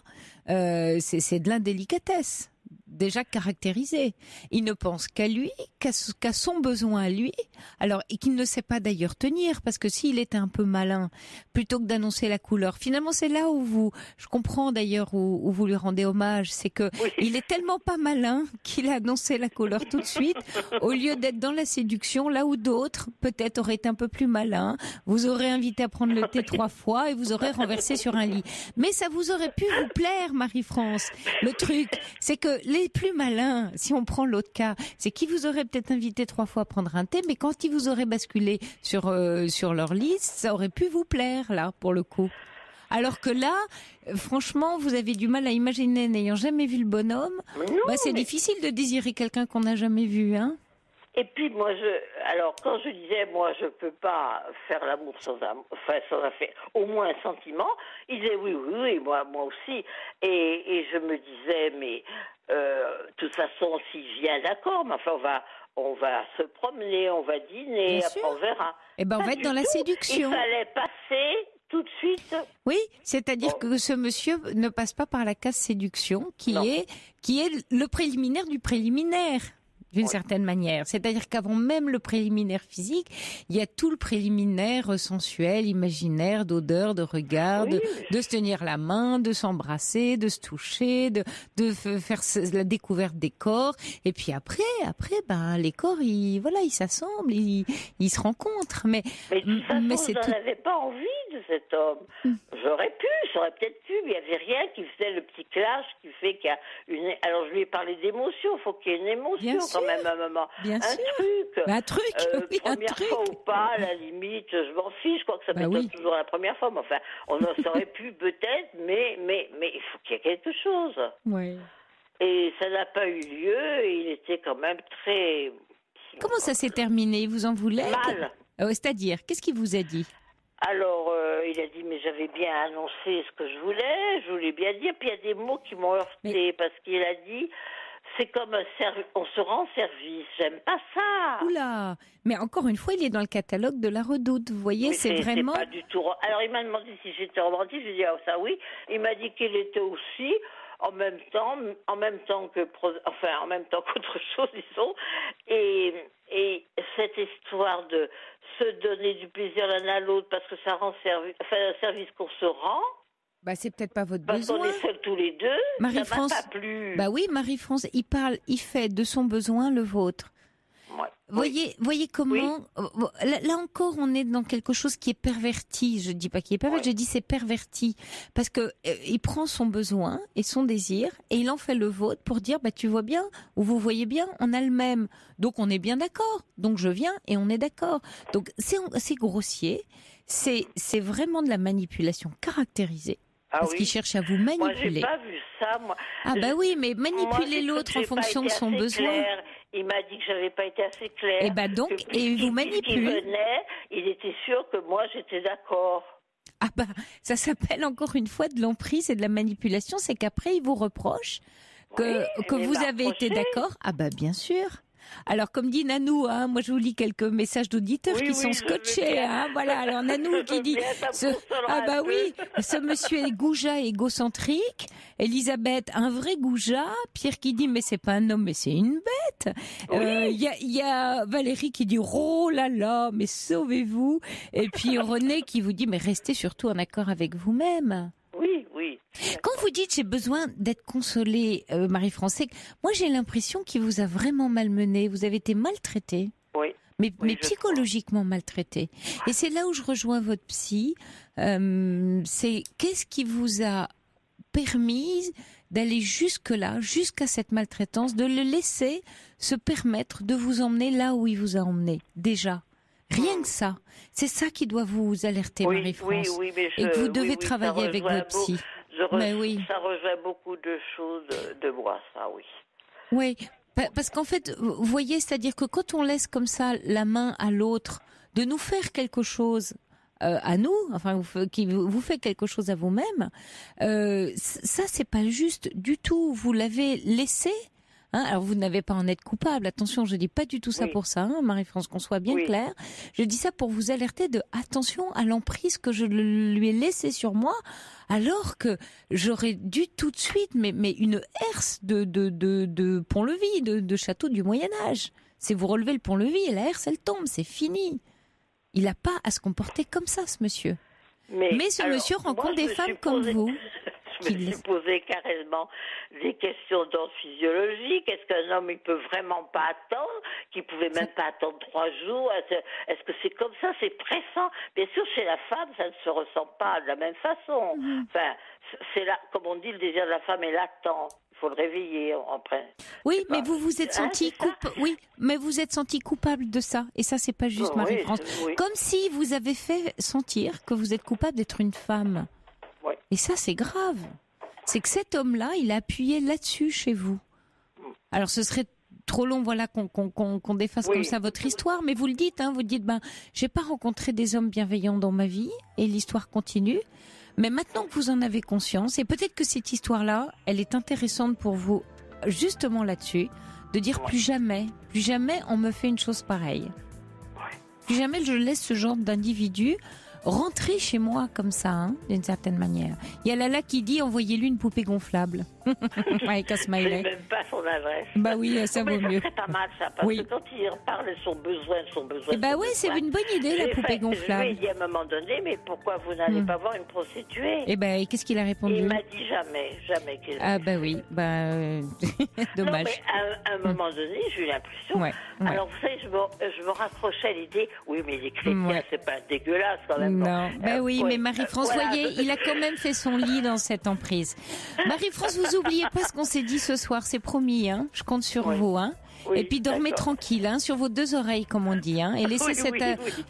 C'est de l'indélicatesse déjà caractérisée. Il ne pense qu'à lui, qu'à son besoin à lui. Alors, et qu'il ne sait pas d'ailleurs tenir, parce que s'il était un peu malin, plutôt que d'annoncer la couleur, finalement c'est là où je comprends d'ailleurs où vous lui rendez hommage, c'est que il est tellement pas malin qu'il a annoncé la couleur tout de suite, au lieu d'être dans la séduction, là où d'autres peut-être auraient été un peu plus malins. Vous aurez invité à prendre le thé 3 fois et vous aurez renversé sur un lit. Mais ça vous aurait pu vous plaire, Marie-France. Le truc, c'est que les plus malins, si on prend l'autre cas, c'est qu'ils vous auraient peut-être invité 3 fois à prendre un thé, mais quand ils vous auraient basculé sur leur liste, ça aurait pu vous plaire, là, pour le coup. Alors que là, franchement, vous avez du mal à imaginer, n'ayant jamais vu le bonhomme, c'est difficile de désirer quelqu'un qu'on n'a jamais vu, hein. Et puis moi, alors quand je disais, moi je peux pas faire l'amour sans affaire, au moins un sentiment, il disait oui, moi aussi. Et je me disais, mais de toute façon, s'il vient, d'accord, mais enfin on va se promener, on va dîner, après on verra. Eh ben on va être dans la séduction. Il fallait passer tout de suite. Oui, c'est-à-dire que ce monsieur ne passe pas par la case séduction, qui est le préliminaire du préliminaire. D'une certaine manière. C'est-à-dire qu'avant même le préliminaire physique, il y a tout le préliminaire sensuel, imaginaire, d'odeur, de regard, de se tenir la main, de s'embrasser, de se toucher, de faire la découverte des corps. Et puis après, les corps, ils s'assemblent, ils se rencontrent. Mais c'est tout. Je n'avais pas envie de cet homme. J'aurais peut-être pu, mais il n'y avait rien qui faisait le petit clash qui fait qu'il y a une... Alors je lui ai parlé d'émotion, il faut qu'il y ait une émotion quand même à un moment. Un truc. Première fois ou pas, à la limite, je m'en fiche, je crois que ça m'étonne toujours la première fois, mais enfin, on en aurait pu peut-être, mais il faut qu'il y ait quelque chose. Oui. Et ça n'a pas eu lieu, et il était quand même très... Comment ça s'est terminé? Il vous en voulait? Mal. C'est-à-dire, qu'est-ce qu'il vous a dit? Alors, il a dit, mais j'avais bien annoncé ce que je voulais bien dire, puis il y a des mots qui m'ont heurté, parce qu'il a dit, c'est comme on se rend service, j'aime pas ça. Oula, mais encore une fois, il est dans le catalogue de la Redoute, vous voyez, c'est vraiment... C'est pas du tout... Alors, il m'a demandé si j'étais romantique, je lui ai dit, ça oui, il m'a dit qu'il était aussi... en même temps qu'autre chose, disons, et cette histoire de se donner du plaisir l'un à l'autre parce que ça rend un service qu'on se rend. C'est peut-être pas votre parce besoin. Parce qu'on est seuls tous les deux, Marie-France, ça m'a pas plu. Oui, Marie-France, il fait de son besoin le vôtre. Ouais. Voyez comment là encore on est dans quelque chose qui est perverti. Je dis pas qu'il est perverti, je dis c'est perverti parce que il prend son besoin et son désir et il en fait le vôtre pour dire tu vois bien ou vous voyez bien on a le même donc on est bien d'accord donc je viens et on est d'accord donc c'est grossier c'est vraiment de la manipulation caractérisée. Parce qu'il cherche à vous manipuler. Moi, j'ai pas vu ça. Oui, mais manipuler l'autre en fonction de son besoin. Claire. Il m'a dit que j'avais pas été assez claire. Et il vous manipule. Il était sûr que moi, j'étais d'accord. Ça s'appelle encore une fois de l'emprise et de la manipulation. C'est qu'après, il vous reproche que vous avez été d'accord. Bien sûr. Alors, comme dit Nanou, moi je vous lis quelques messages d'auditeurs qui sont scotchés. Voilà, alors Nanou qui dit ce monsieur est goujat et égocentrique. Elisabeth, un vrai goujat. Pierre qui dit mais c'est pas un homme, mais c'est une bête. Il y a Valérie qui dit oh là là, mais sauvez-vous. Et puis René qui vous dit mais restez surtout en accord avec vous-même. Oui. Quand vous dites j'ai besoin d'être consolée, Marie-France, moi j'ai l'impression qu'il vous a vraiment malmené. Vous avez été maltraitée. Oui. Mais psychologiquement maltraitée. Et c'est là où je rejoins votre psy. C'est qu'est-ce qui vous a permis d'aller jusque-là, jusqu'à cette maltraitance, de le laisser se permettre de vous emmener là où il vous a emmené, déjà. Rien que ça. C'est ça qui doit vous alerter, Marie-France. Oui, et que vous devez travailler avec votre psy. Ça rejoint beaucoup de choses de moi, ça, oui. Oui, parce qu'en fait, vous voyez, c'est-à-dire que quand on laisse comme ça la main à l'autre de nous faire quelque chose à nous, enfin, qui vous fait quelque chose à vous-même, ça, c'est pas juste du tout. Vous l'avez laissé. Alors vous n'avez pas à en être coupable, attention, je dis pas du tout ça pour ça, Marie-France, qu'on soit bien clair. Je dis ça pour vous alerter de attention à l'emprise que je lui ai laissée sur moi, alors que j'aurais dû tout de suite, mais une herse de pont-levis, de château du Moyen-Âge. C'est vous relevez le pont-levis et la herse elle tombe, c'est fini. Il n'a pas à se comporter comme ça, ce monsieur. Mais ce monsieur rencontre des femmes comme vous. Je me suis posé carrément des questions d'ordre physiologique. Est-ce qu'un homme, il peut vraiment pas attendre, qu'il pouvait même pas attendre 3 jours? Est-ce que c'est comme ça, c'est pressant? Bien sûr, chez la femme, ça ne se ressent pas de la même façon. Enfin, c'est là, comme on dit, le désir de la femme est latent. Il faut le réveiller après. Oui, mais vous vous êtes senti mais vous êtes senti coupable de ça. Et ça, c'est pas juste, Marie-France. Comme si vous avez fait sentir que vous êtes coupable d'être une femme. Et ça, c'est grave. C'est que cet homme-là, il a appuyé là-dessus chez vous. Alors, ce serait trop long, voilà, qu'on défasse comme ça votre histoire, mais vous le dites, vous dites, j'ai pas rencontré des hommes bienveillants dans ma vie, et l'histoire continue. Mais maintenant que vous en avez conscience, et peut-être que cette histoire-là, elle est intéressante pour vous, justement là-dessus, de dire plus jamais on me fait une chose pareille. Plus jamais je laisse ce genre d'individu rentrer chez moi comme ça, d'une certaine manière. Il y a Lala qui dit envoyez-lui une poupée gonflable. Avec un smiley. Je n'ai même pas son adresse. Bah oui, ça vaut mieux. C'est pas mal ça, parce que quand il reparle de son besoin. C'est une bonne idée, la poupée gonflable. Je lui ai dit à un moment donné, mais pourquoi vous n'allez pas voir une prostituée? Et qu'est-ce qu'il a répondu? Il m'a dit jamais qu'il dommage. Non, mais à un moment donné, j'ai eu l'impression. Alors vous savez, je me raccrochais à l'idée. Oui, mais les chrétiens, c'est pas dégueulasse quand même. Non, mais Marie-France, voyez, il a quand même fait son lit dans cette emprise. Marie-France, vous oubliez pas ce qu'on s'est dit ce soir, c'est promis, je compte sur vous, et puis dormez tranquille, sur vos 2 oreilles, comme on dit, et laissez cet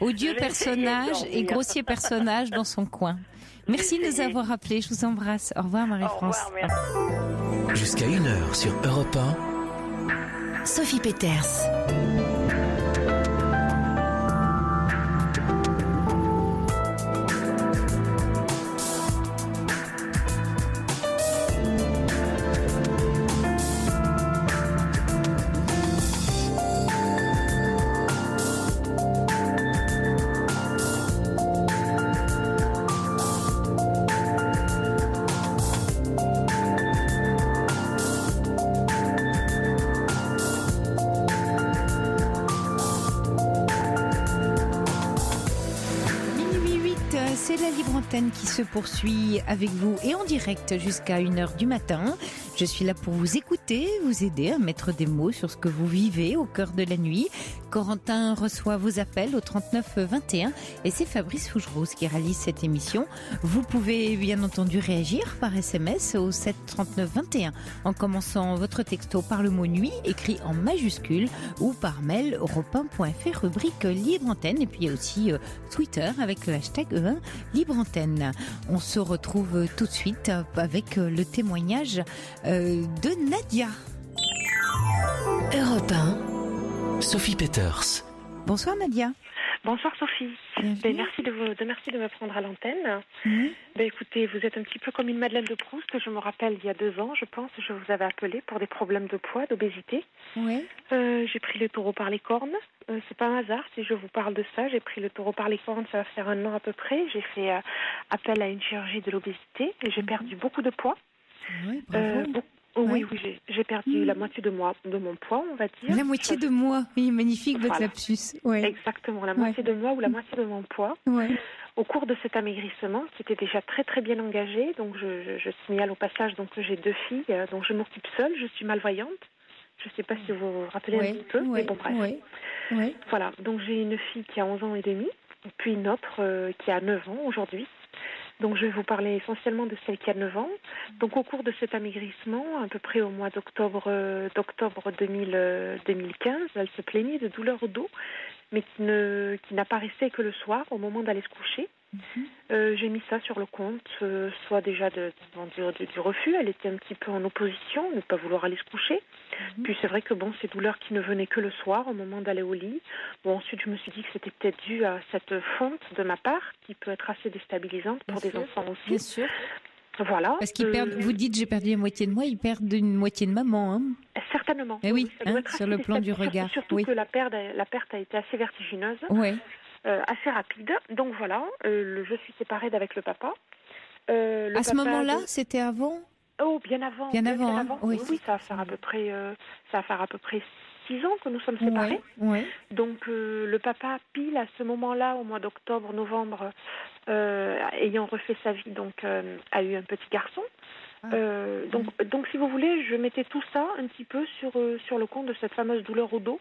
odieux personnage et grossier personnage dans son coin. Merci de nous avoir appelés, je vous embrasse. Au revoir, Marie-France. Au revoir, Jusqu'à 1h sur Europe 1. Sophie Peters. Qui se poursuit avec vous et en direct jusqu'à 1h du matin. Je suis là pour vous écouter, vous aider à mettre des mots sur ce que vous vivez au cœur de la nuit. Corentin reçoit vos appels au 39 21 et c'est Fabrice Fougerose qui réalise cette émission. Vous pouvez bien entendu réagir par SMS au 7 39 21 en commençant votre texto par le mot nuit écrit en majuscule ou par mail europe1.fr rubrique libre antenne et puis il y a aussi Twitter avec le hashtag E1 libre antenne. On se retrouve tout de suite avec le témoignage de Nadia. Europe 1. Sophie Peters. Bonsoir Nadia. Bonsoir Sophie. Merci de me prendre à l'antenne. Écoutez, vous êtes un petit peu comme une Madeleine de Proust. Je me rappelle, il y a 2 ans, je pense, je vous avais appelé pour des problèmes de poids, d'obésité. Oui. J'ai pris le taureau par les cornes. C'est pas un hasard si je vous parle de ça. J'ai pris le taureau par les cornes, ça va faire 1 an à peu près. J'ai fait appel à une chirurgie de l'obésité et j'ai perdu beaucoup de poids. Oui, bravo. Oui, j'ai perdu la moitié de mon poids, on va dire. La moitié de moi, oui, magnifique votre lapsus. Ouais. Exactement, la moitié de moi ou la moitié de mon poids. Ouais. Au cours de cet amaigrissement, qui était déjà très très bien engagé, donc je signale au passage donc, que j'ai 2 filles, donc je m'occupe seule, je suis malvoyante. Je ne sais pas si vous vous rappelez un petit peu, mais bon bref. Voilà, donc j'ai une fille qui a 11 ans et demi, puis une autre qui a 9 ans aujourd'hui. Donc je vais vous parler essentiellement de celle qui a 9 ans. Donc au cours de cet amaigrissement, à peu près au mois d'octobre 2015, elle se plaignait de douleurs au dos, mais qui n'apparaissait que le soir, au moment d'aller se coucher. J'ai mis ça sur le compte, soit déjà du refus, elle était un petit peu en opposition, ne pas vouloir aller se coucher. Puis c'est vrai que ces douleurs qui ne venaient que le soir, au moment d'aller au lit. Ensuite je me suis dit que c'était peut-être dû à cette fonte de ma part, qui peut être assez déstabilisante pour des enfants aussi. Bien sûr. Voilà. Parce qu'ils perdent, vous dites j'ai perdu la moitié de moi, ils perdent une moitié de maman. Hein. Certainement. Oui, sur le plan du regard. Surtout que la perte a été assez vertigineuse. Oui. Assez rapide. Donc voilà, je suis séparée d'avec le papa. À ce moment-là, c'était avant ? Oh, bien avant. Bien avant. Oui, ça va faire à peu près 6 ans que nous sommes séparés. Ouais. Donc le papa, pile à ce moment-là, au mois d'octobre, novembre, ayant refait sa vie, donc a eu un petit garçon. Donc, si vous voulez, je mettais tout ça un petit peu sur le compte de cette fameuse douleur au dos.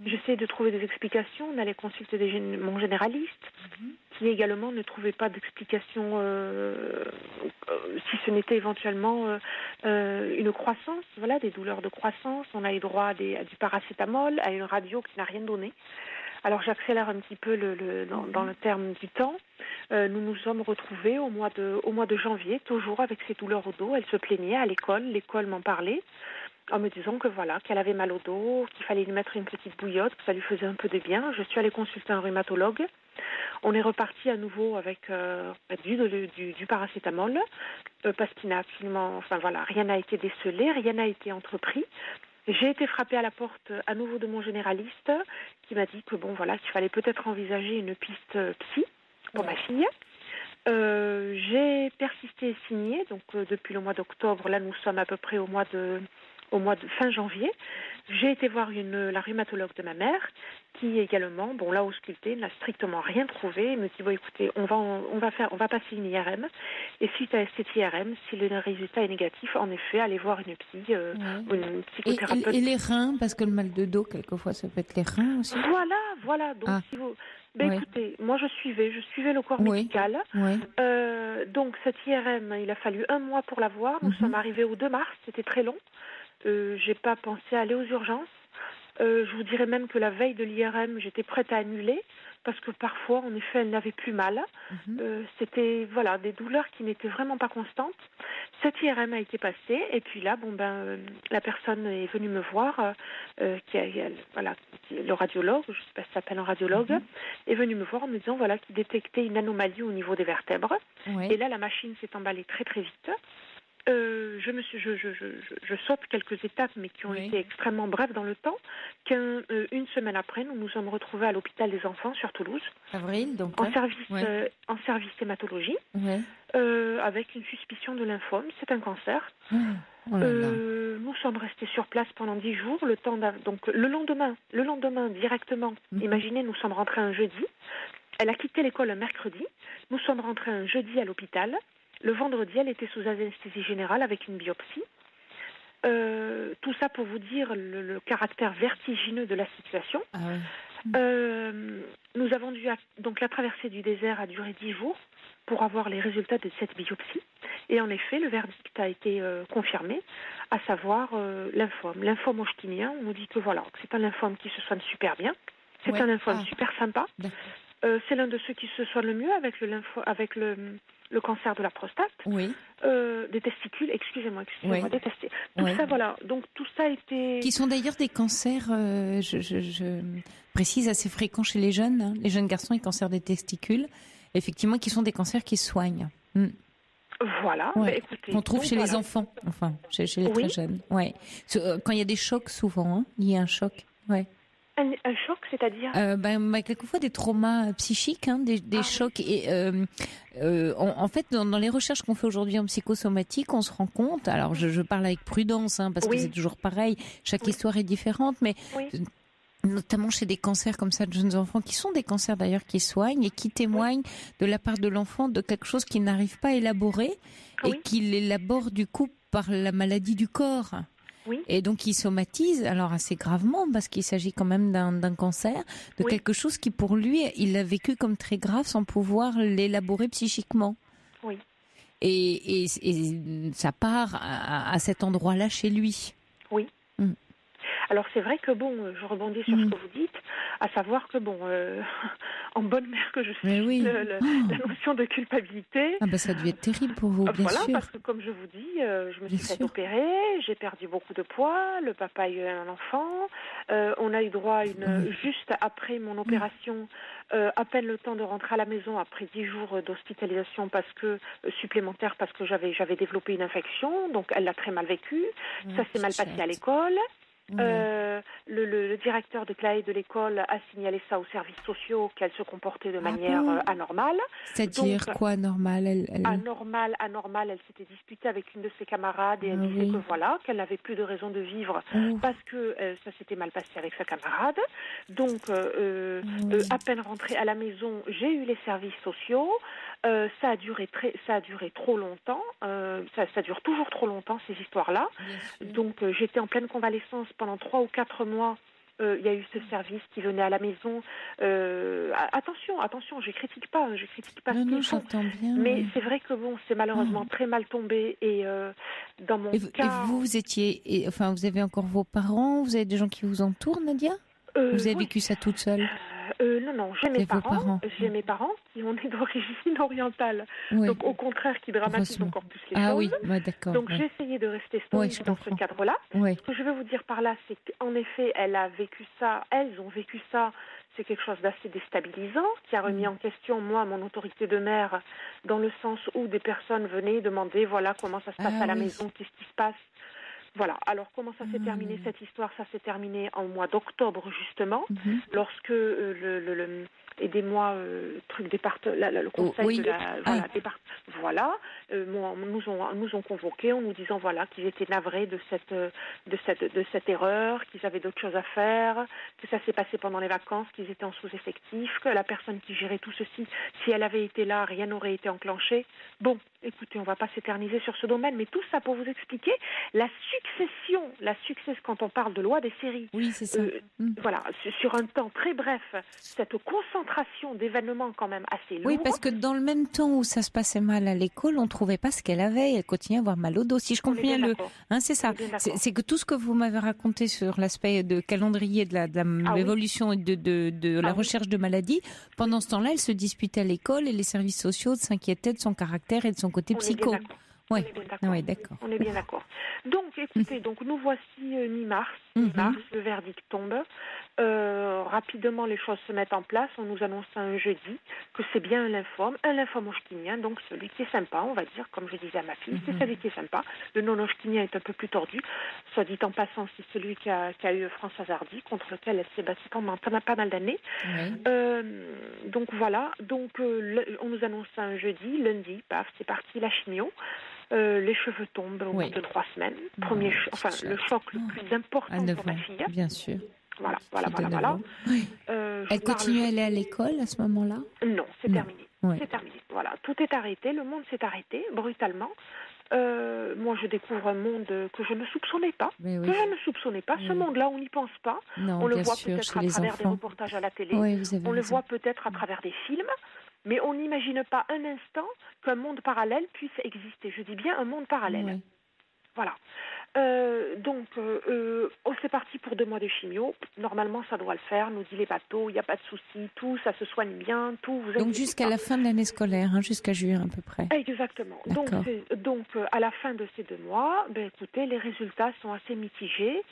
J'essayais de trouver des explications. On allait consulter mon généraliste, qui également ne trouvait pas d'explication, si ce n'était éventuellement une croissance, voilà, des douleurs de croissance. On a eu droit à du paracétamol, à une radio qui n'a rien donné. Alors j'accélère un petit peu dans le terme du temps. Nous nous sommes retrouvés au mois de janvier, toujours avec ces douleurs au dos. Elle se plaignait à l'école. L'école m'en parlait en me disant que qu'elle avait mal au dos, qu'il fallait lui mettre une petite bouillotte, que ça lui faisait un peu de bien. Je suis allée consulter un rhumatologue. On est reparti à nouveau avec du paracétamol parce qu'il n'a absolument, rien n'a été décelé, rien n'a été entrepris. J'ai été frappée à la porte à nouveau de mon généraliste qui m'a dit que qu'il fallait peut-être envisager une piste psy pour ma fille. J'ai persisté et signé, donc depuis le mois d'octobre, là nous sommes à peu près au mois de fin janvier. J'ai été voir la rhumatologue de ma mère qui également, l'a auscultée, n'a strictement rien trouvé. Elle me dit écoutez, on va passer une IRM et suite à cette IRM, si le résultat est négatif, en effet, allez voir une psy ou une psychothérapeute. Et les reins, parce que le mal de dos, quelquefois, ça peut être les reins aussi. Voilà. Donc si vous écoutez, moi je suivais le corps médical. Donc cette IRM, il a fallu 1 mois pour l'avoir. Nous sommes arrivés au 2 mars, c'était très long. J'ai pas pensé à aller aux urgences. Je vous dirais même que la veille de l'IRM, j'étais prête à annuler parce que parfois, en effet, elle n'avait plus mal. C'était des douleurs qui n'étaient vraiment pas constantes. Cette IRM a été passée et puis là, la personne est venue me voir, le radiologue, je ne sais pas si ça s'appelle un radiologue, est venu me voir en me disant qu'il détectait une anomalie au niveau des vertèbres. Et là, la machine s'est emballée très très vite. Je saute quelques étapes, mais qui ont été extrêmement brèves dans le temps. Une semaine après, nous nous sommes retrouvés à l'hôpital des enfants sur Toulouse, Avril, donc, en service hématologie, avec une suspicion de lymphome. C'est un cancer. Nous sommes restés sur place pendant 10 jours. Le lendemain directement. Imaginez, nous sommes rentrés un jeudi. Elle a quitté l'école un mercredi. Nous sommes rentrés un jeudi à l'hôpital. Le vendredi, elle était sous anesthésie générale avec une biopsie. Tout ça pour vous dire le caractère vertigineux de la situation. Nous avons donc la traversée du désert a duré 10 jours pour avoir les résultats de cette biopsie. Et en effet, le verdict a été confirmé, à savoir lymphome hodgkinien. On nous dit que c'est un lymphome qui se soigne super bien. C'est un lymphome super sympa. C'est l'un de ceux qui se soigne le mieux avec le cancer de la prostate, des testicules, excusez-moi, des testicules. Tout ça, voilà. Donc tout ça a été... Qui sont d'ailleurs des cancers, je précise, assez fréquents chez les jeunes. Hein. Les jeunes garçons, les cancers des testicules, effectivement, qui sont des cancers qui se soignent. Voilà. Ouais. Bah, écoutez, on trouve chez les enfants, chez les très jeunes. Ouais. Quand il y a des chocs, souvent, hein, il y a un choc. Ouais. Un choc, c'est-à-dire quelquefois des traumas psychiques, hein, des chocs. Et en fait, dans les recherches qu'on fait aujourd'hui en psychosomatique, on se rend compte. Alors, je parle avec prudence, hein, parce que c'est toujours pareil. Chaque histoire est différente, mais notamment chez des cancers comme ça de jeunes enfants, qui sont des cancers d'ailleurs qui soignent et qui témoignent de la part de l'enfant de quelque chose qu'il n'arrive pas à élaborer et qu'il élabore du coup par la maladie du corps. Et donc il somatise, alors assez gravement, parce qu'il s'agit quand même d'un cancer, de quelque chose qui pour lui, il l'a vécu comme très grave sans pouvoir l'élaborer psychiquement. Et ça part à cet endroit-là chez lui. Oui. Alors c'est vrai que je rebondis sur ce que vous dites, à savoir que en bonne mère que je suis, la notion de culpabilité. Ça a dû être terrible pour vous, bien sûr. Parce que comme je vous dis, je me suis fait opérer, j'ai perdu beaucoup de poids, le papa a eu un enfant, on a eu droit à juste après mon opération, à peine le temps de rentrer à la maison après 10 jours d'hospitalisation supplémentaire parce que j'avais développé une infection, donc elle l'a très mal vécu, ça s'est mal passé à l'école. Le directeur de CLAE de l'école a signalé ça aux services sociaux qu'elle se comportait de manière anormale. C'est-à-dire quoi, anormal Anormal, elle s'était disputée avec une de ses camarades et elle disait qu'elle n'avait plus de raison de vivre parce que ça s'était mal passé avec sa camarade. Donc, à peine rentrée à la maison, j'ai eu les services sociaux. Ça a duré trop longtemps. Ça dure toujours trop longtemps, ces histoires-là. Donc, j'étais en pleine convalescence pendant 3 ou 4 mois. Il y a eu ce service qui venait à la maison. Attention, je critique pas ce qu'ils font. Mais c'est vrai que c'est malheureusement très mal tombé. Et dans mon cas... Et vous étiez... vous avez encore vos parents? Vous avez des gens qui vous entourent, Nadia? Vous avez vécu ça toute seule? Non, j'ai mes parents. J'ai mes parents qui ont d'origine orientale. Donc au contraire, qui dramatisent encore plus les choses. D'accord. Donc j'ai essayé de rester stoïque dans ce cadre-là. Ce que je veux vous dire par là, c'est qu'en effet, elles ont vécu ça. C'est quelque chose d'assez déstabilisant, qui a remis en question, moi, mon autorité de mère, dans le sens où des personnes venaient demander, comment ça se passe à la maison, qu'est-ce qui se passe. Voilà. Alors, comment ça s'est terminé, cette histoire? Ça s'est terminé en mois d'octobre, justement, lorsque aidez-moi, le conseil nous ont convoqués en nous disant qu'ils étaient navrés de cette erreur, qu'ils avaient d'autres choses à faire, que ça s'est passé pendant les vacances, qu'ils étaient en sous-effectif, que la personne qui gérait tout ceci, si elle avait été là, rien n'aurait été enclenché. Bon, écoutez, on ne va pas s'éterniser sur ce domaine, mais tout ça pour vous expliquer la succession quand on parle de loi des séries. Oui, c'est ça. Sur un temps très bref, cette concentration d'événements quand même assez lourds. Oui, parce que dans le même temps où ça se passait mal à l'école, on ne trouvait pas ce qu'elle avait. Elle continuait à avoir mal au dos. Si je comprends bien c'est ça. C'est que tout ce que vous m'avez raconté sur l'aspect de calendrier de l'évolution et de la recherche de maladies, pendant ce temps-là, elle se disputait à l'école et les services sociaux s'inquiétaient de son caractère et de son côté psycho. Oui, d'accord. On est bien d'accord. Donc, écoutez, nous voici mi-mars. Le verdict tombe. Rapidement, les choses se mettent en place. On nous annonce un jeudi que c'est bien un lymphome hodgkinien, donc celui qui est sympa, on va dire, comme je disais à ma fille, c'est celui qui est sympa. Le non-hodgkinien est un peu plus tordu. Soit dit en passant, c'est celui qu'a eu Françoise Hardy, contre lequel elle s'est battue pendant pas mal d'années. Donc voilà. On nous annonce un jeudi, lundi, paf, c'est parti, la chimio. Les cheveux tombent au bout de 3 semaines. Le choc le plus important pour ma fille. Bien sûr. Voilà. Elle continue à aller à l'école à ce moment-là? Non, c'est terminé. C'est terminé. Voilà, tout est arrêté. Le monde s'est arrêté brutalement. Moi, je découvre un monde que je ne soupçonnais pas. Ce monde-là, on n'y pense pas. Non, on le voit sûr, peut-être à travers des reportages à la télé. On le voit peut-être à travers des films. Mais on n'imagine pas un instant qu'un monde parallèle puisse exister. Je dis bien un monde parallèle. Voilà. C'est parti pour 2 mois de chimio. Normalement, ça doit le faire, nous dit les bateaux, il n'y a pas de souci, tout, ça se soigne bien, tout. Donc jusqu'à la fin de l'année scolaire, jusqu'à juin à peu près. Exactement. Donc, à la fin de ces 2 mois, écoutez, les résultats sont assez mitigés.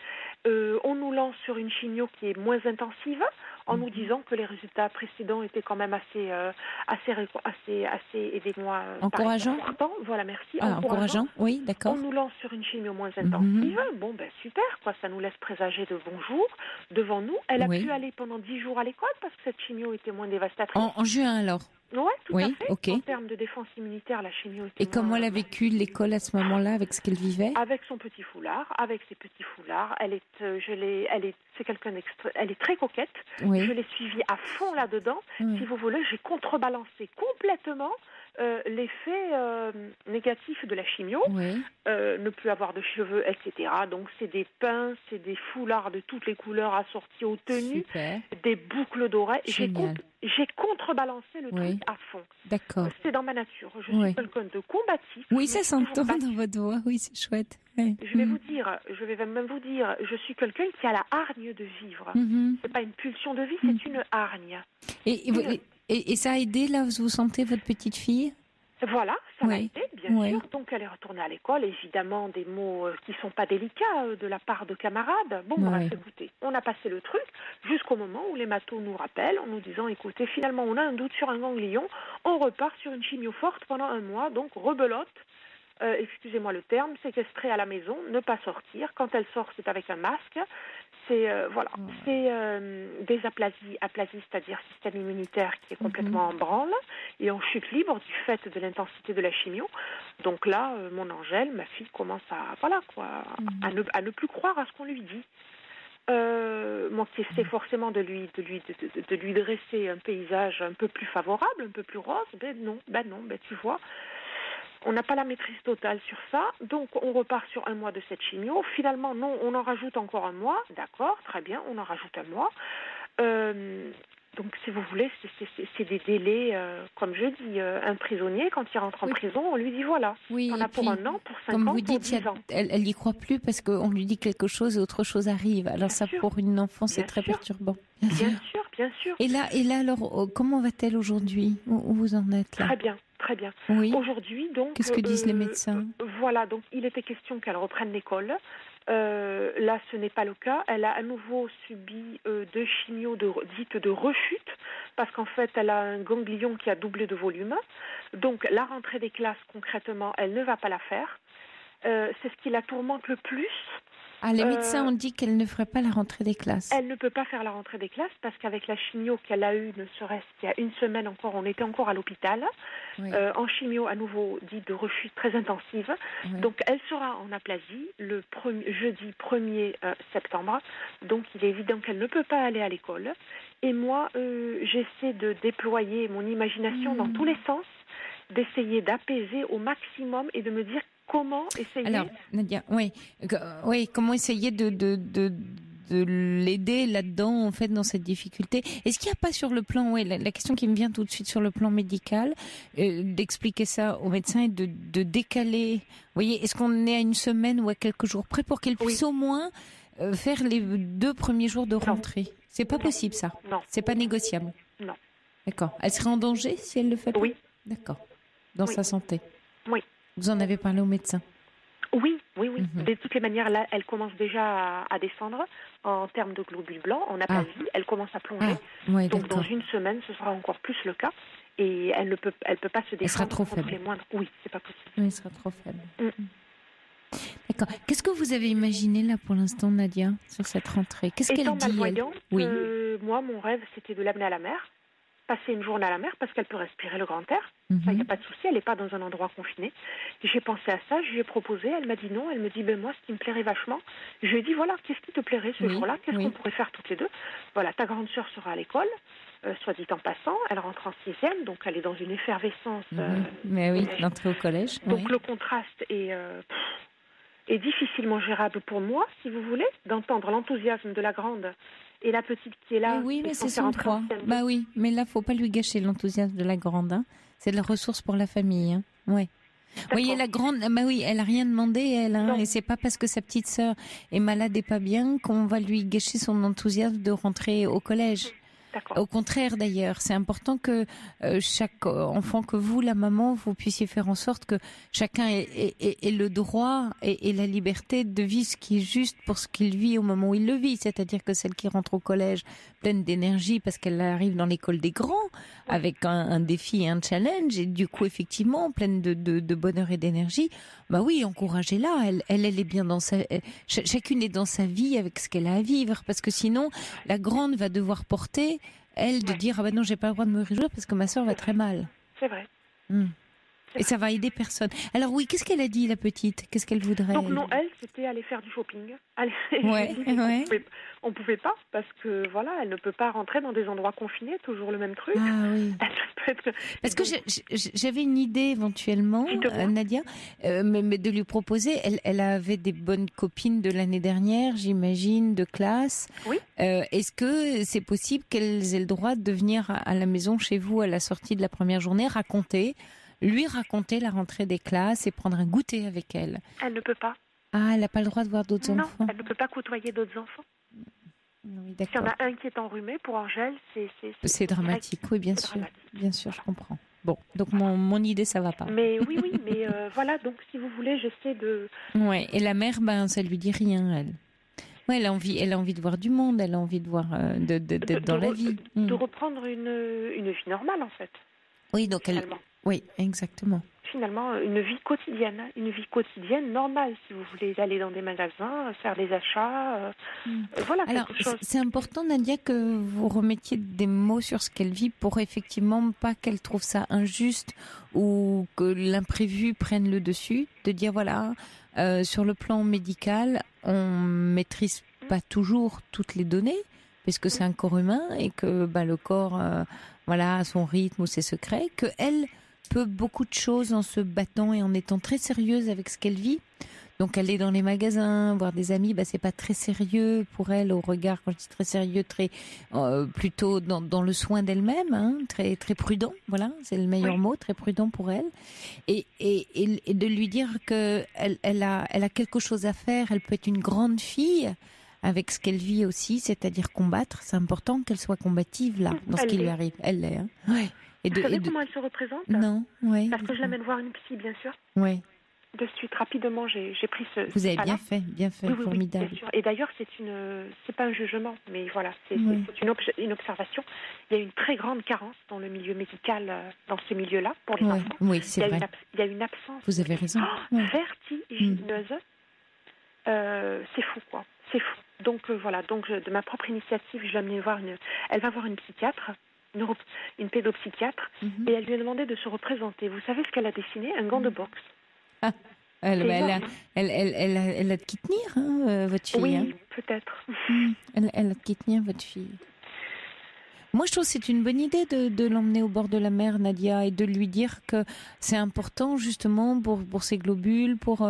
On nous lance sur une chimio qui est moins intensive, en nous disant que les résultats précédents étaient quand même assez, aidez-moi. Encourageants. Voilà, merci. Encourageant, oui, d'accord. On nous lance sur une chimio moins intensive. Bon, super, quoi, ça nous laisse présager de bons jours devant nous. Elle a pu aller pendant 10 jours à l'école parce que cette chimio était moins dévastatrice. En juin alors? Oui, tout à fait. Okay. En termes de défense immunitaire, la chimio était comment elle a vécu l'école à ce moment-là, avec ce qu'elle vivait? Avec son petit foulard, avec ses petits foulards. Elle est très coquette. Oui. Je l'ai suivie à fond là-dedans. Si vous voulez, j'ai contrebalancé complètement l'effet négatif de la chimio, ne plus avoir de cheveux, etc. Donc c'est des pinces, c'est des foulards de toutes les couleurs assortis aux tenues, des boucles d'oreilles. J'ai contrebalancé le truc à fond. D'accord. C'est dans ma nature. Je suis quelqu'un de combatif. Oui, ça s'entend dans votre voix. Oui, c'est chouette. Ouais. Je vais même vous dire, je suis quelqu'un qui a la hargne de vivre. C'est pas une pulsion de vie, c'est une hargne. Et ça a aidé, là, vous sentez votre petite fille? Voilà, ça m'a aidé, bien sûr. Donc, elle est retournée à l'école. Évidemment, des mots qui ne sont pas délicats de la part de camarades. Bon, bref, écoutez, on a passé le truc jusqu'au moment où les matos nous rappellent en nous disant, écoutez, finalement, on a un doute sur un ganglion. On repart sur une chimio forte pendant 1 mois. Donc, rebelote. Excusez-moi le terme, séquestrée à la maison, ne pas sortir. Quand elle sort, c'est avec un masque. C'est des aplasies, c'est-à-dire système immunitaire qui est complètement en branle et en chute libre du fait de l'intensité de la chimio. Donc là, mon Angèle, ma fille, commence à ne plus croire à ce qu'on lui dit. Moi qui essaie forcément de lui dresser un paysage un peu plus favorable, un peu plus rose, non, tu vois. On n'a pas la maîtrise totale sur ça, donc on repart sur 1 mois de cette chimio. Finalement, non, on en rajoute encore 1 mois. D'accord, très bien, on en rajoute 1 mois. Donc, si vous voulez, c'est des délais, comme je dis, un prisonnier, quand il rentre en prison, on lui dit voilà, on a pour 1 an, pour 5 ans, comme vous dites, pour 10 ans. Elle n'y croit plus parce qu'on lui dit quelque chose et autre chose arrive. Alors ça, pour une enfant, c'est très perturbant. Bien sûr. Et là, alors, comment va-t-elle aujourd'hui? Où vous en êtes là? Très bien. Oui. Aujourd'hui, donc... Qu'est-ce que disent les médecins? Voilà, donc il était question qu'elle reprenne l'école. Là, ce n'est pas le cas. Elle a à nouveau subi 2 chimios dites de rechute, parce qu'en fait, elle a un ganglion qui a doublé de volume. Donc, la rentrée des classes, concrètement, elle ne va pas la faire. C'est ce qui la tourmente le plus. Les médecins ont dit qu'elle ne ferait pas la rentrée des classes. Elle ne peut pas faire la rentrée des classes parce qu'avec la chimio qu'elle a eue, ne serait-ce qu'il y a 1 semaine encore, on était encore à l'hôpital, en chimio à nouveau dite de rechute très intensive. Donc elle sera en aplasie le jeudi 1er septembre. Donc il est évident qu'elle ne peut pas aller à l'école. Et moi, j'essaie de déployer mon imagination dans tous les sens, d'essayer d'apaiser au maximum et de me dire comment essayer... Alors, Nadia, comment essayer de l'aider là-dedans, en fait, dans cette difficulté. Est-ce qu'il n'y a pas sur le plan, la question qui me vient tout de suite sur le plan médical, d'expliquer ça aux médecins et de décaler, vous voyez, est-ce qu'on est à 1 semaine ou à quelques jours près pour qu'elle puisse au moins faire les 2 premiers jours de rentrée? C'est pas possible, ça? Non. C'est pas négociable? Non. D'accord. Elle serait en danger si elle le fait pas? Oui. D'accord. Dans sa santé? Oui. Vous en avez parlé au médecin? Oui. De toutes les manières, là, elle commence déjà à descendre en termes de globules blancs, en aplasie. Elle commence à plonger. Donc, dans 1 semaine, ce sera encore plus le cas. Et elle ne peut pas se défendre. Elle sera trop faible. Les moindres. Oui, c'est pas possible. Oui, elle sera trop faible. D'accord. Qu'est-ce que vous avez imaginé là pour l'instant, Nadia, sur cette rentrée? Qu'est-ce qu'elle dit, malvoyante, moi, mon rêve, c'était de l'amener à la mer. Passer une journée à la mer parce qu'elle peut respirer le grand air. Ça, il n'y a pas de souci, elle n'est pas dans un endroit confiné. J'ai pensé à ça, je lui ai proposé, elle m'a dit non, elle me dit moi, ce qui me plairait vachement. Je lui ai dit voilà, qu'est-ce qui te plairait ce jour-là? Qu'est-ce qu'on pourrait faire toutes les deux? Voilà, ta grande sœur sera à l'école, soit dit en passant, elle rentre en 6e, donc elle est dans une effervescence. Mais oui, l'entrée au collège. Donc le contraste est difficilement gérable pour moi, si vous voulez, d'entendre l'enthousiasme de la grande et la petite qui est là. Oui, mais c'est son droit. Bah oui, mais là, faut pas lui gâcher l'enthousiasme de la grande. C'est de la ressource pour la famille. Ouais. Vous voyez, la grande, bah oui, elle a rien demandé, elle, hein, et c'est pas parce que sa petite sœur est malade et pas bien qu'on va lui gâcher son enthousiasme de rentrer au collège. Au contraire, d'ailleurs, c'est important que chaque enfant, que vous, la maman, vous puissiez faire en sorte que chacun ait le droit et la liberté de vivre ce qui est juste pour ce qu'il vit au moment où il le vit. C'est-à-dire que celle qui rentre au collège pleine d'énergie parce qu'elle arrive dans l'école des grands avec un défi et un challenge et du coup, effectivement, pleine de bonheur et d'énergie, bah oui, encouragez-la. Elle est bien dans chacune est dans sa vie avec ce qu'elle a à vivre, parce que sinon, la grande va devoir porter, elle, de dire, ah ben non, j'ai pas le droit de me réjouir parce que ma sœur va très mal. C'est vrai. Et ça va aider personne. Alors oui, qu'est-ce qu'elle a dit, la petite? Qu'est-ce qu'elle voudrait? Donc non, elle, c'était aller faire du shopping. On pouvait pas, parce que voilà, elle ne peut pas rentrer dans des endroits confinés, toujours le même truc. Ah oui. Parce que j'avais une idée éventuellement, Nadia, mais de lui proposer, elle avait des bonnes copines de l'année dernière, j'imagine, de classe. Oui. Est-ce que c'est possible qu'elles aient le droit de venir à la maison chez vous à la sortie de la première journée, lui raconter la rentrée des classes et prendre un goûter avec elle? Elle ne peut pas. Ah, elle n'a pas le droit de voir d'autres enfants? Non, elle ne peut pas côtoyer d'autres enfants. Oui, s'il y en a un qui est enrhumé, pour Angèle, c'est dramatique. Oui, bien sûr. Dramatique. Bien sûr, je comprends. Bon, donc mon idée, ça va pas. Mais oui, mais voilà, donc si vous voulez, j'essaie de... Ouais, et la mère, ça lui dit rien, elle. Ouais, elle a envie de voir du monde, elle a envie de voir, d'être dans la vie. De reprendre une vie normale, en fait. Oui, donc oui, exactement. Finalement, une vie quotidienne normale, si vous voulez aller dans des magasins, faire des achats, voilà. Alors, quelque chose. C'est important, Nadia, que vous remettiez des mots sur ce qu'elle vit pour effectivement pas qu'elle trouve ça injuste ou que l'imprévu prenne le dessus, de dire voilà, sur le plan médical, on maîtrise pas toujours toutes les données, puisque c'est un corps humain et que le corps, a son rythme ou ses secrets, que elle peut beaucoup de choses en se battant et en étant très sérieuse avec ce qu'elle vit. Donc aller dans les magasins, voir des amis, c'est pas très sérieux pour elle au regard, quand je dis très sérieux, très plutôt dans le soin d'elle-même, hein, très très prudent, voilà, c'est le meilleur mot, très prudent pour elle. Et de lui dire que elle a quelque chose à faire, elle peut être une grande fille avec ce qu'elle vit aussi, c'est-à-dire combattre. C'est important qu'elle soit combative là, dans ce qui lui arrive. Elle l'est. Hein. Ouais. Vous savez comment elle se représente? Non, oui. Parce que je l'amène voir une psy, bien sûr. Oui. De suite, rapidement, j'ai pris ce... Vous avez bien fait, oui, formidable. Oui, bien sûr. Et d'ailleurs, c'est pas un jugement, mais voilà, c'est une observation. Il y a une très grande carence dans le milieu médical, dans ces milieux-là, pour les enfants. Oui, c'est vrai. Il y a une absence. Vous avez raison. Vertigineuse. C'est fou, quoi. C'est fou. Donc voilà, de ma propre initiative, je l'ai amenée voir elle va voir une psychiatre, une pédopsychiatre, et elle lui a demandé de se représenter. Vous savez ce qu'elle a dessiné? Un gant de boxe. Ah, elle a de qui tenir, votre fille. Oui, hein. Peut-être. Elle a de qui tenir, votre fille. Moi, je trouve que c'est une bonne idée de l'emmener au bord de la mer, Nadia, et de lui dire que c'est important justement pour ses globules, pour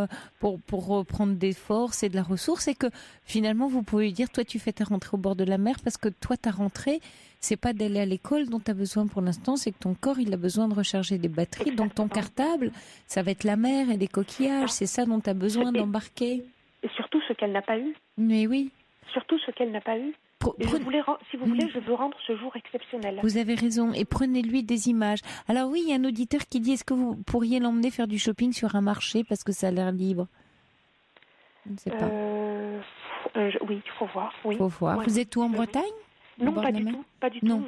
reprendre des forces et de la ressource, et que finalement, vous pouvez lui dire, toi, tu fais ta rentrée au bord de la mer parce que toi, ta rentrée, c'est pas d'aller à l'école dont tu as besoin pour l'instant, c'est que ton corps, il a besoin de recharger des batteries. Donc, ton cartable, ça va être la mer et des coquillages, c'est ça dont tu as besoin d'embarquer. Et surtout ce qu'elle n'a pas eu. Mais oui. Surtout ce qu'elle n'a pas eu. Si vous voulez, je veux rendre ce jour exceptionnel. Vous avez raison. Et prenez-lui des images. Alors oui, il y a un auditeur qui dit, est-ce que vous pourriez l'emmener faire du shopping sur un marché parce que ça a l'air libre? Je ne sais pas. Oui, il faut voir. Oui. Faut voir. Ouais. Vous êtes où, en Bretagne? Non, pas du tout. Pas du tout.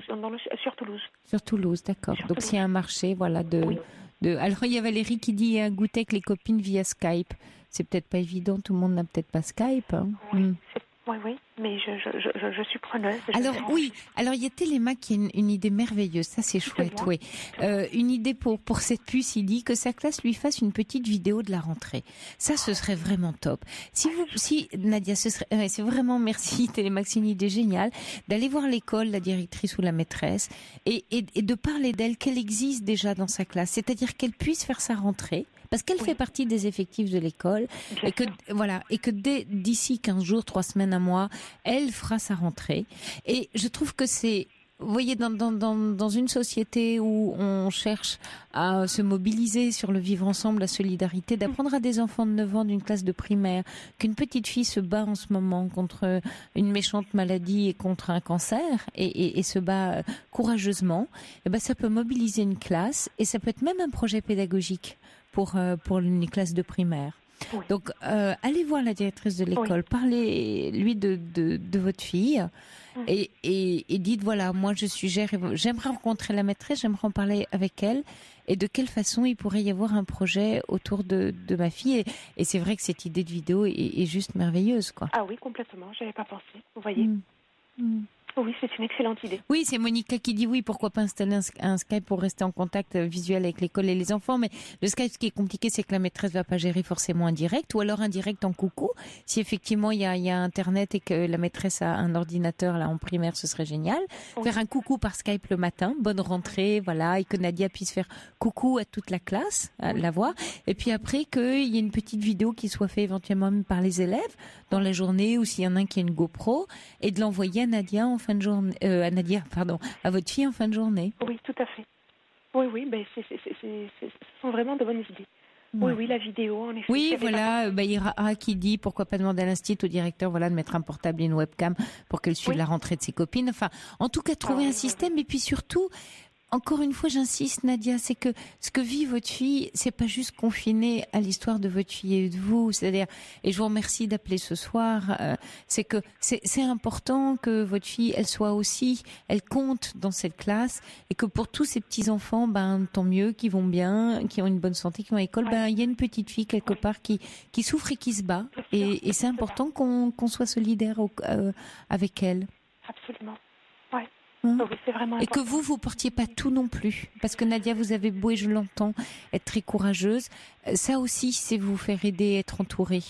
Sur Toulouse. Sur Toulouse, d'accord. Donc s'il y a un marché, voilà, Alors il y a Valérie qui dit un goûter avec les copines via Skype. C'est peut-être pas évident, tout le monde n'a peut-être pas Skype. Hein. Oui, mais je suis preneuse. Alors il y a Téléma qui a une idée merveilleuse, ça c'est chouette, oui. Une idée pour cette puce, il dit que sa classe lui fasse une petite vidéo de la rentrée. Ça, ce serait vraiment top. Si Nadia, c'est vraiment, merci Téléma, c'est une idée géniale, d'aller voir l'école, la directrice ou la maîtresse, et de parler d'elle, qu'elle existe déjà dans sa classe, c'est-à-dire qu'elle puisse faire sa rentrée, parce qu'elle fait partie des effectifs de l'école, et que d'ici 15 jours, 3 semaines, un mois, elle fera sa rentrée. Et je trouve que c'est vous voyez, dans une société où on cherche à se mobiliser sur le vivre ensemble, la solidarité, d'apprendre à des enfants de 9 ans d'une classe de primaire qu'une petite fille se bat en ce moment contre une méchante maladie et contre un cancer et se bat courageusement, et ben ça peut mobiliser une classe et ça peut être même un projet pédagogique pour une classe de primaire. Oui. Donc, allez voir la directrice de l'école, parlez-lui de votre fille et dites, voilà, moi j'aimerais rencontrer la maîtresse, j'aimerais en parler avec elle et de quelle façon il pourrait y avoir un projet autour de ma fille. Et c'est vrai que cette idée de vidéo est juste merveilleuse, quoi. Ah oui, complètement, j'avais pas pensé, vous voyez. Oui, c'est une excellente idée. Oui, c'est Monica qui dit oui, pourquoi pas installer un Skype pour rester en contact visuel avec l'école et les enfants. Mais le Skype, ce qui est compliqué, c'est que la maîtresse va pas gérer forcément un direct ou alors un direct en coucou. Si effectivement il y a Internet et que la maîtresse a un ordinateur là en primaire, ce serait génial. Oui. Faire un coucou par Skype le matin, bonne rentrée, voilà, et que Nadia puisse faire coucou à toute la classe, la voir. Et puis après qu'il y ait une petite vidéo qui soit faite éventuellement même par les élèves dans la journée ou s'il y en a un qui a une GoPro et de l'envoyer à Nadia en fin de journée, à votre fille en fin de journée. Oui, tout à fait. Oui, ben ce sont vraiment de bonnes idées. Oui, la vidéo, en effet. Oui, voilà, il y a qui dit, pourquoi pas demander à l'institut, au directeur, voilà, de mettre un portable et une webcam pour qu'elle suive la rentrée de ses copines. Enfin, en tout cas, trouver un système et puis surtout, encore une fois, j'insiste, Nadia, c'est que ce que vit votre fille, c'est pas juste confiné à l'histoire de votre fille et de vous. C'est-à-dire, et je vous remercie d'appeler ce soir, c'est que c'est important que votre fille, elle compte dans cette classe et que pour tous ces petits enfants, tant mieux, qui vont bien, qui ont une bonne santé, qui vont à l'école, il y a une petite fille quelque part qui souffre et qui se bat. Et c'est important qu'on soit solidaire avec elle. Absolument. Oui, c'est vraiment important. Et que vous portiez pas tout non plus. Parce que Nadia, vous avez beau, et je l'entends, être très courageuse. Ça aussi, c'est vous faire aider, être entourée.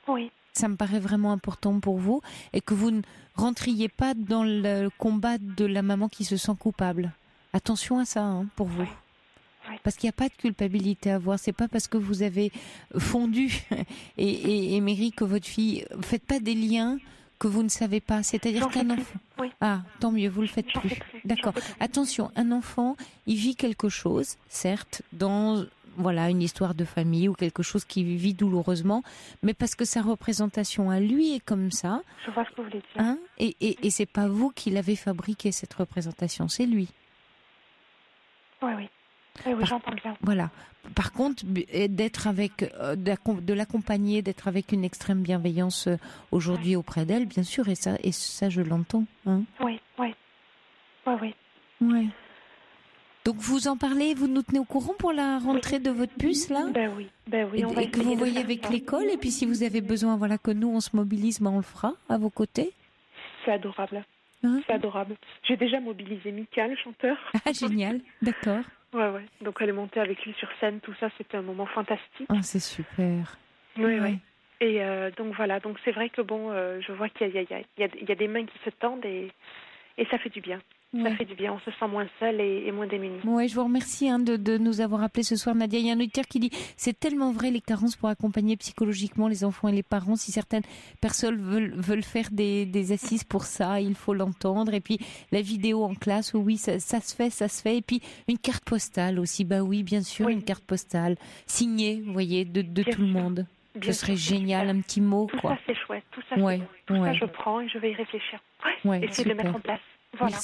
Oui. Ça me paraît vraiment important pour vous. Et que vous ne rentriez pas dans le combat de la maman qui se sent coupable. Attention à ça, pour vous. Oui. Parce qu'il n'y a pas de culpabilité à avoir. C'est pas parce que vous avez fondu et mérite que votre fille... Faites pas des liens que vous ne savez pas, c'est-à-dire qu'un enfant... Oui. Ah, tant mieux, vous le faites plus. D'accord. Attention, un enfant, il vit quelque chose, certes, dans une histoire de famille ou quelque chose qu'il vit douloureusement, mais parce que sa représentation à lui est comme ça. Je vois ce que vous voulez dire. Et c'est pas vous qui l'avez fabriqué, cette représentation, c'est lui. Oui, j'entends bien. Voilà. Par contre, d'être avec, de l'accompagner, d'être avec une extrême bienveillance aujourd'hui auprès d'elle, bien sûr, et ça, je l'entends. Oui. Donc vous en parlez, vous nous tenez au courant pour la rentrée de votre puce là ? Ben oui. Et que vous voyez avec l'école, et puis si vous avez besoin, que nous on se mobilise, on le fera à vos côtés. C'est adorable. C'est adorable. J'ai déjà mobilisé Mika, le chanteur. Ah génial, d'accord. Ouais. Donc elle est montée avec lui sur scène, tout ça, c'était un moment fantastique. Ah, c'est super. Oui. Et donc voilà, donc c'est vrai que je vois qu'il y a des mains qui se tendent et ça fait du bien. Ouais. Ça fait du bien, on se sent moins seul et moins démuni. Oui, je vous remercie de nous avoir appelé ce soir, Nadia. Il y a un auditeur qui dit « C'est tellement vrai les carences pour accompagner psychologiquement les enfants et les parents. Si certaines personnes veulent faire des assises pour ça, il faut l'entendre. » Et puis la vidéo en classe, oui, ça se fait. Et puis une carte postale aussi. Oui, bien sûr, une carte postale signée, vous voyez, de tout le monde. Ce serait génial, un petit mot, quoi. Tout ça, c'est chouette. Tout ça, je prends et je vais y réfléchir. Essayer de le mettre en place. Voilà.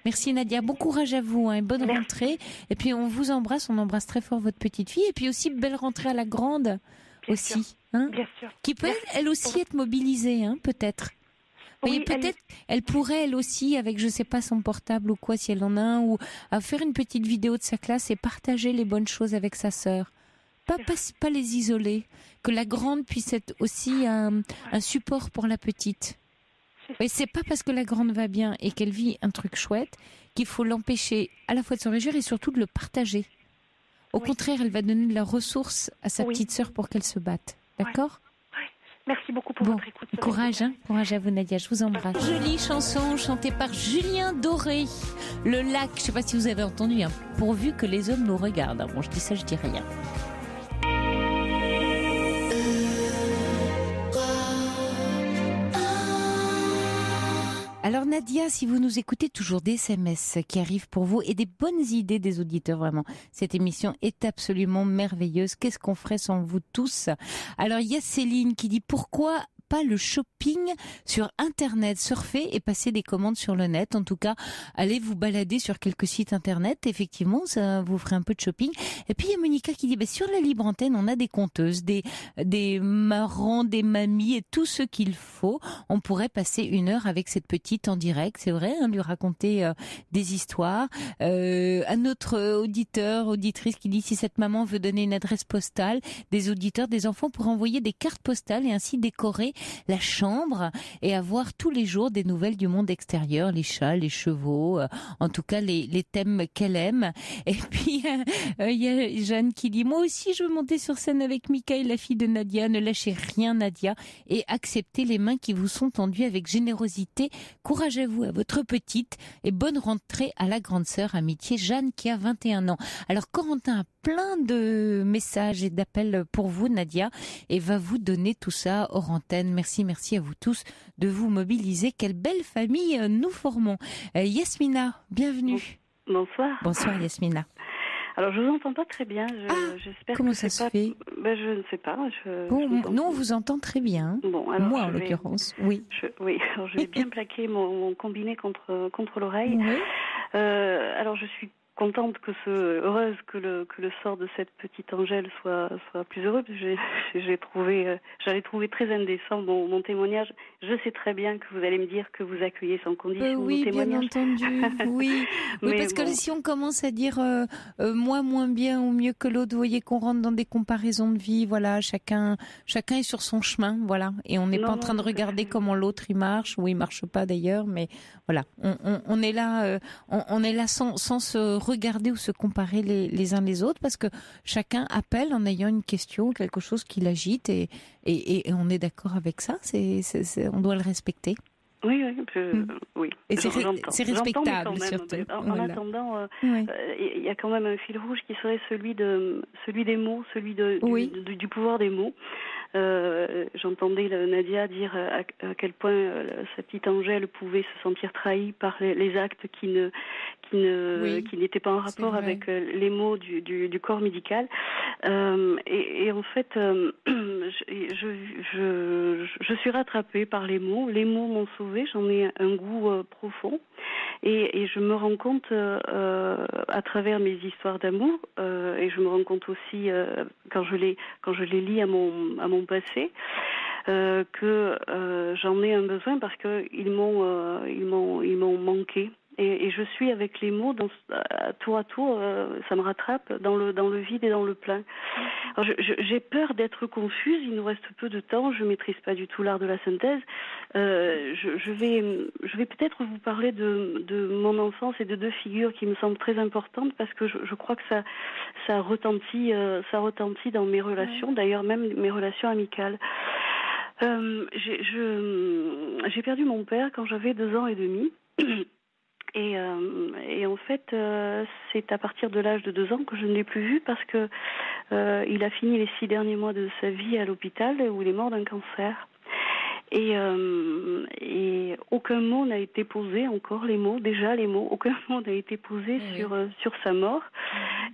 Merci Nadia. Bon courage à vous, et bonne rentrée. Et puis on vous embrasse, on embrasse très fort votre petite fille. Et puis aussi belle rentrée à la grande bien aussi, sûr. Bien sûr. Qui peut elle aussi être mobilisée, peut-être. Oui, peut-être elle pourrait elle aussi avec je sais pas son portable ou quoi si elle en a un ou à faire une petite vidéo de sa classe et partager les bonnes choses avec sa sœur. Pas les isoler, que la grande puisse être aussi un support pour la petite. Et c'est pas parce que la grande va bien et qu'elle vit un truc chouette qu'il faut l'empêcher à la fois de se réjouir et surtout de le partager. Au contraire, elle va donner de la ressource à sa petite sœur pour qu'elle se batte. D'accord ? Merci beaucoup pour votre écoute. Courage à vous Nadia, je vous embrasse. Jolie chanson chantée par Julien Doré. Le lac, je sais pas si vous avez entendu, pourvu que les hommes nous regardent. Bon, je dis ça, je dis rien. À Alors Nadia, si vous nous écoutez, toujours des SMS qui arrivent pour vous et des bonnes idées des auditeurs, vraiment. Cette émission est absolument merveilleuse. Qu'est-ce qu'on ferait sans vous tous? Alors il y a Céline qui dit pourquoi pas le shopping sur Internet, surfer et passer des commandes sur le net. En tout cas, allez vous balader sur quelques sites Internet. Effectivement, ça vous ferait un peu de shopping. Et puis, il y a Monica qui dit, sur la libre antenne, on a des conteuses, des marrants, des mamies et tout ce qu'il faut. On pourrait passer 1 heure avec cette petite en direct. C'est vrai, lui raconter des histoires. Un autre auditrice qui dit, si cette maman veut donner une adresse postale, des auditeurs, des enfants pourraient envoyer des cartes postales et ainsi décorer la chambre et avoir tous les jours des nouvelles du monde extérieur, les chats, les chevaux, en tout cas les thèmes qu'elle aime. Et puis il y a Jeanne qui dit, moi aussi je veux monter sur scène avec Michael, la fille de Nadia, ne lâchez rien Nadia et acceptez les mains qui vous sont tendues avec générosité. Courage à vous, à votre petite et bonne rentrée à la grande sœur amitié. Jeanne qui a 21 ans. Alors Corentin a plein de messages et d'appels pour vous Nadia et va vous donner tout ça hors antenne. Merci à vous tous de vous mobiliser. Quelle belle famille nous formons. Yasmina, bienvenue. Bonsoir. Bonsoir Yasmina. Alors je vous entends pas très bien. J'espère comment que ça se fait? Je ne sais pas. Nous on vous entend très bien. Bon, alors moi en l'occurrence. Oui. Alors je vais bien plaquer mon combiné contre l'oreille. Oui. Alors je suis contente heureuse que le sort de cette petite Angèle soit plus heureux. J'allais trouver très indécent mon témoignage. Je sais très bien que vous allez me dire que vous accueillez sans condition mon témoignage. Bien entendu. Oui, parce que si on commence à dire moi moins bien ou mieux que l'autre, vous voyez qu'on rentre dans des comparaisons de vie. Voilà, chacun est sur son chemin. Voilà, et on n'est pas en train de regarder comment l'autre il marche ou il marche pas d'ailleurs. Mais voilà, on est là, on est là sans se regarder ou se comparer les uns les autres, parce que chacun appelle en ayant une question, quelque chose qui l'agite et on est d'accord avec ça. On doit le respecter. Oui. Et c'est respectable surtout. En attendant, il y a quand même un fil rouge qui serait celui des mots, du pouvoir des mots. J'entendais Nadia dire à quel point sa petite Angèle pouvait se sentir trahie par les actes qui n'étaient pas en rapport avec les mots du corps médical. Et en fait, je suis rattrapée par les mots. Les mots m'ont sauvée. J'en ai un goût profond. Et je me rends compte à travers mes histoires d'amour, et je me rends compte aussi quand je les lis à mon passé, que j'en ai un besoin parce que ils m'ont manqué. Et je suis avec les mots tour à tour, ça me rattrape dans le vide et dans le plein. Alors j'ai peur d'être confuse, il nous reste peu de temps, je maîtrise pas du tout l'art de la synthèse. Je vais peut-être vous parler de mon enfance et de 2 figures qui me semblent très importantes parce que je crois que ça retentit dans mes relations, d'ailleurs même mes relations amicales. J'ai perdu mon père quand j'avais 2 ans et demi. Et en fait, c'est à partir de l'âge de 2 ans que je ne l'ai plus vu parce que il a fini les 6 derniers mois de sa vie à l'hôpital où il est mort d'un cancer. Et aucun mot n'a été posé, encore les mots, aucun mot n'a été posé sur sa mort.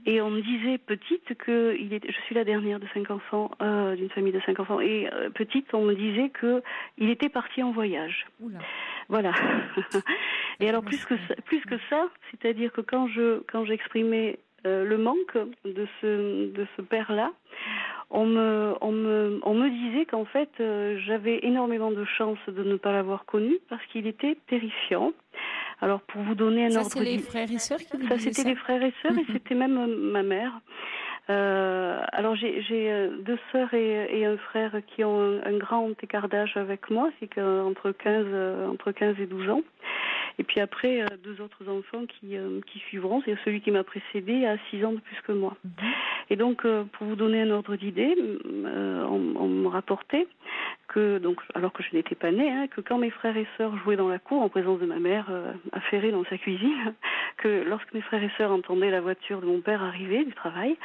Et on me disait petite que je suis la dernière de 5 enfants, d'une famille de 5 enfants, et petite, on me disait que il était parti en voyage. Oula. Voilà. Et alors plus que ça, c'est-à-dire que quand j'exprimais le manque de ce père-là, on me disait qu'en fait j'avais énormément de chance de ne pas l'avoir connu parce qu'il était terrifiant. Alors pour vous donner un ordre d'idée, c'est les frères et sœurs qui vous disaient ça? C'était les frères et sœurs et c'était même ma mère. Alors j'ai 2 sœurs et un frère qui ont un grand écart d'âge avec moi, c'est qu'entre 15 et 12 ans. Et puis après 2 autres enfants qui suivront, c'est celui qui m'a précédé a 6 ans de plus que moi. Et donc pour vous donner un ordre d'idée, on me rapportait que, donc, alors que je n'étais pas née, que quand mes frères et sœurs jouaient dans la cour en présence de ma mère affairée dans sa cuisine, que lorsque mes frères et sœurs entendaient la voiture de mon père arriver du travail,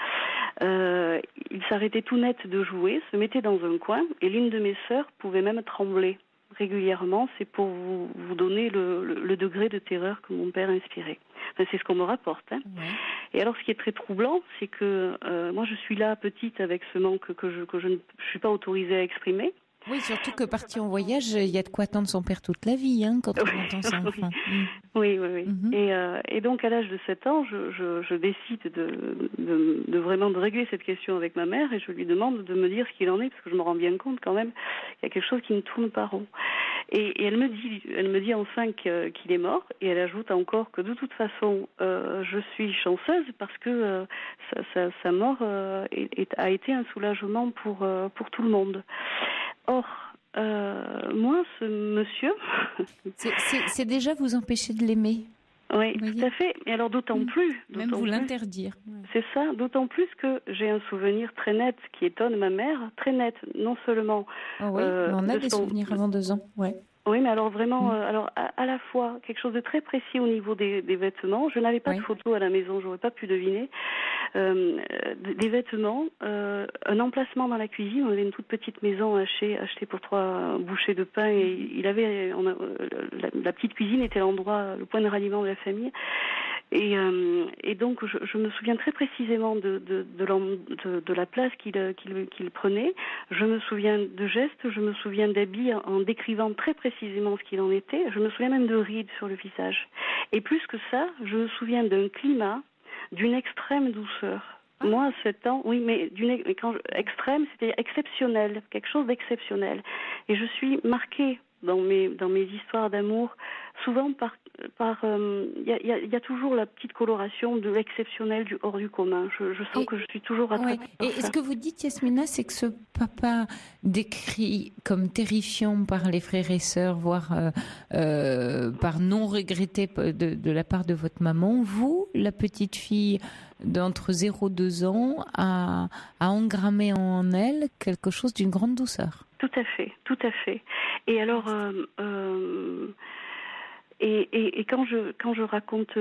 ils s'arrêtaient tout net de jouer, se mettaient dans un coin et l'une de mes sœurs pouvait même trembler. régulièrement, c'est pour vous donner le degré de terreur que mon père inspirait. Enfin, c'est ce qu'on me rapporte. Hein. Ouais. Et alors, ce qui est très troublant, c'est que moi, je suis là, petite, avec ce manque que je ne suis pas autorisée à exprimer. Oui, surtout que parti en voyage, il y a de quoi attendre son père toute la vie, hein, quand on entend ça. Enfin. Oui. Mm-hmm. Et donc, à l'âge de 7 ans, je décide de vraiment de régler cette question avec ma mère et je lui demande de me dire ce qu'il en est, parce que je me rends bien compte quand même qu'il y a quelque chose qui ne tourne pas rond. Et elle me dit enfin qu'il est mort, et elle ajoute encore que de toute façon, je suis chanceuse parce que sa mort a été un soulagement pour tout le monde. Or, moi, ce monsieur... c'est déjà vous empêcher de l'aimer. Oui, tout à fait. Et alors d'autant plus... Même vous l'interdire. C'est ça, d'autant plus que j'ai un souvenir très net qui étonne ma mère, très net, non seulement... Oh oui, mais on a des souvenirs avant 2 ans, ouais. Oui, mais alors vraiment, alors à la fois quelque chose de très précis au niveau des vêtements. Je n'avais pas de photos à la maison, j'aurais pas pu deviner. Des vêtements, un emplacement dans la cuisine. On avait une toute petite maison achetée pour 3 bouchées de pain et la petite cuisine était l'endroit, le point de ralliement de la famille. Et donc je me souviens très précisément de la place qu'il prenait. Je me souviens de gestes, je me souviens d'habits en décrivant très précisément ce qu'il en était. Je me souviens même de rides sur le visage. Et plus que ça, je me souviens d'un climat, d'une extrême douceur. Moi, à 7 ans, oui, mais extrême, c'était exceptionnel, quelque chose d'exceptionnel. Et je suis marquée dans mes histoires d'amour, souvent il y a toujours la petite coloration de l'exceptionnel, du hors du commun. Je sens que je suis toujours attrapée par ça. Et ce que vous dites, Yasmina, c'est que ce papa décrit comme terrifiant par les frères et sœurs, voire par non regretté de la part de votre maman, vous, la petite fille d'entre 0 et 2 ans, a engrammé en elle quelque chose d'une grande douceur. Tout à fait. Et alors, et quand je raconte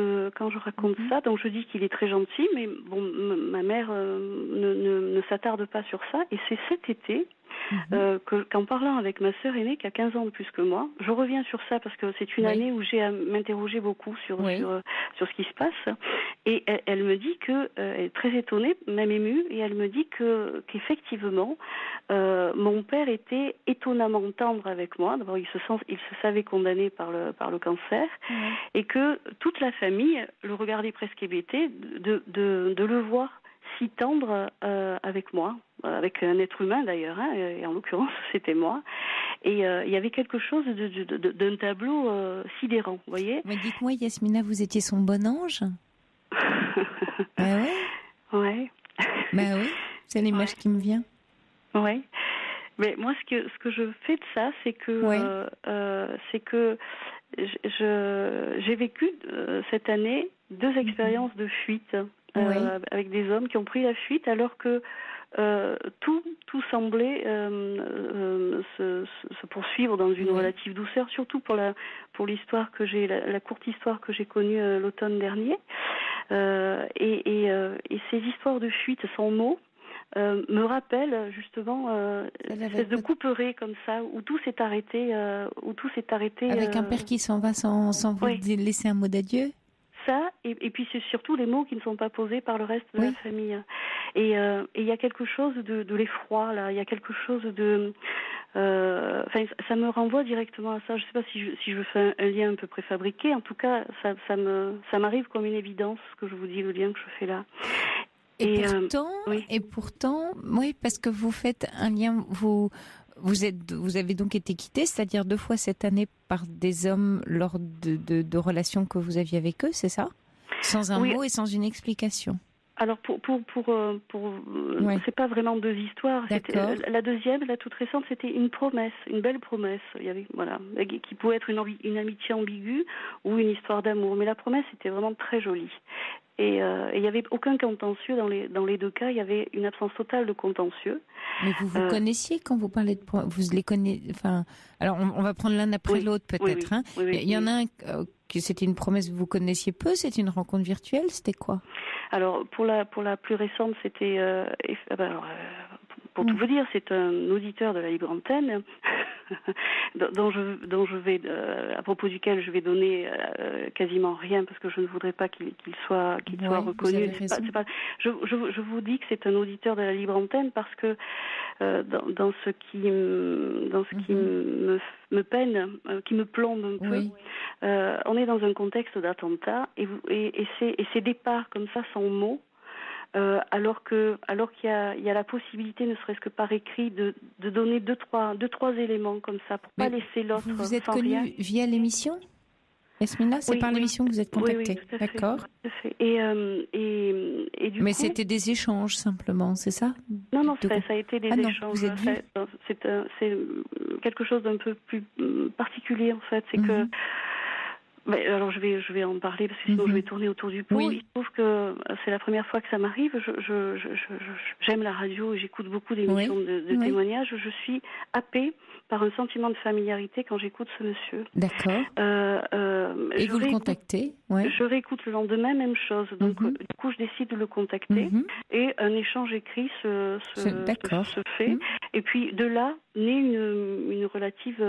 ça, donc je dis qu'il est très gentil, mais bon, ma mère ne s'attarde pas sur ça. Et c'est cet été qu'en parlant avec ma sœur aînée qui a 15 ans de plus que moi, je reviens sur ça parce que c'est une année où j'ai à m'interroger beaucoup sur ce qui se passe. Et elle me dit elle est très étonnée, même émue, et elle me dit qu'effectivement, mon père était étonnamment tendre avec moi. D'abord, il se savait condamné par le cancer, et que toute la famille le regardait presque hébété de le voir si tendre avec moi, avec un être humain d'ailleurs, hein, et en l'occurrence c'était moi. Et il y avait quelque chose d'un tableau sidérant, vous voyez. Mais dites-moi, Yasmina, vous étiez son bon ange? Ah ouais. Ouais. Bah oui, c'est l'image qui me vient. Ouais. Mais moi, ce que je fais de ça, c'est que j'ai vécu cette année 2 expériences de fuite avec des hommes qui ont pris la fuite alors que tout semblait se poursuivre dans une relative douceur, surtout pour l'histoire que j'ai, la courte histoire que j'ai connue l'automne dernier. Et ces histoires de fuite sans mots me rappellent justement une espèce de couperet comme ça où tout s'est arrêté, avec un père qui s'en va sans vous laisser un mot d'adieu. Ça, et puis c'est surtout les mots qui ne sont pas posés par le reste de la famille. Et il y a quelque chose de l'effroi là, il y a quelque chose de... ça me renvoie directement à ça. Je ne sais pas si je fais un lien un peu préfabriqué. En tout cas, ça m'arrive comme une évidence, ce que je vous dis, le lien que je fais là. Et pourtant, oui, parce que vous faites un lien, vous avez donc été quitté, c'est-à-dire 2 fois cette année par des hommes lors de relations que vous aviez avec eux, c'est ça? Sans un mot et sans une explication. Alors c'est pas vraiment 2 histoires. La deuxième, la toute récente, c'était une promesse, une belle promesse. Il y avait qui pouvait être une amitié ambiguë ou une histoire d'amour. Mais la promesse était vraiment très jolie. Et il n'y avait aucun contentieux dans les 2 cas. Il y avait une absence totale de contentieux. Mais vous connaissiez quand vous parlez de vous les connaissez. Enfin, alors on va prendre l'un après l'autre peut-être. Il y en a un que c'était une promesse que vous connaissiez peu. C'était une rencontre virtuelle. C'était quoi? Alors pour la plus récente, c'était pour tout vous dire, c'est un auditeur de la Libre Antenne dont je vais, à propos duquel je vais donner quasiment rien parce que je ne voudrais pas qu'il soit reconnu. Je vous dis que c'est un auditeur de la libre antenne parce que dans ce qui me peine, qui me plombe un peu, on est dans un contexte d'attentat et ces départs comme ça sans mots. Alors qu'il y a la possibilité, ne serait-ce que par écrit, de donner deux, trois éléments comme ça pour pas laisser l'autre. Vous êtes connue via l'émission, Yasmina, c'est par l'émission que vous êtes contactée. Oui, d'accord. Tout à fait. Et du coup, c'était des échanges simplement, c'est ça? Non, ça a été des échanges. Vous êtes c'est quelque chose d'un peu plus particulier en fait. C'est que. Alors je vais en parler parce que sinon je vais tourner autour du pot. Il se trouve que c'est la première fois que ça m'arrive. J'aime la radio et j'écoute beaucoup d'émissions de témoignages. Je suis happée par un sentiment de familiarité quand j'écoute ce monsieur. D'accord. Et vous le contactez? Je réécoute le lendemain, même chose. Donc du coup je décide de le contacter et un échange écrit se fait. Et puis de là naît une relative,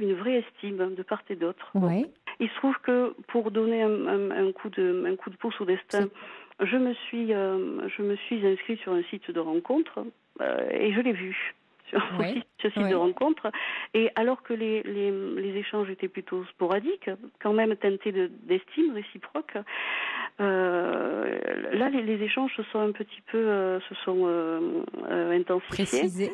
une vraie estime de part et d'autre. Ouais. Il se trouve que pour donner un coup de pouce au destin, je me suis inscrite sur un site de rencontre et je l'ai vu sur ce site de rencontre. Et alors que les échanges étaient plutôt sporadiques, quand même teintés d'estime réciproque, là les échanges se sont un petit peu intensifiés. Précisés,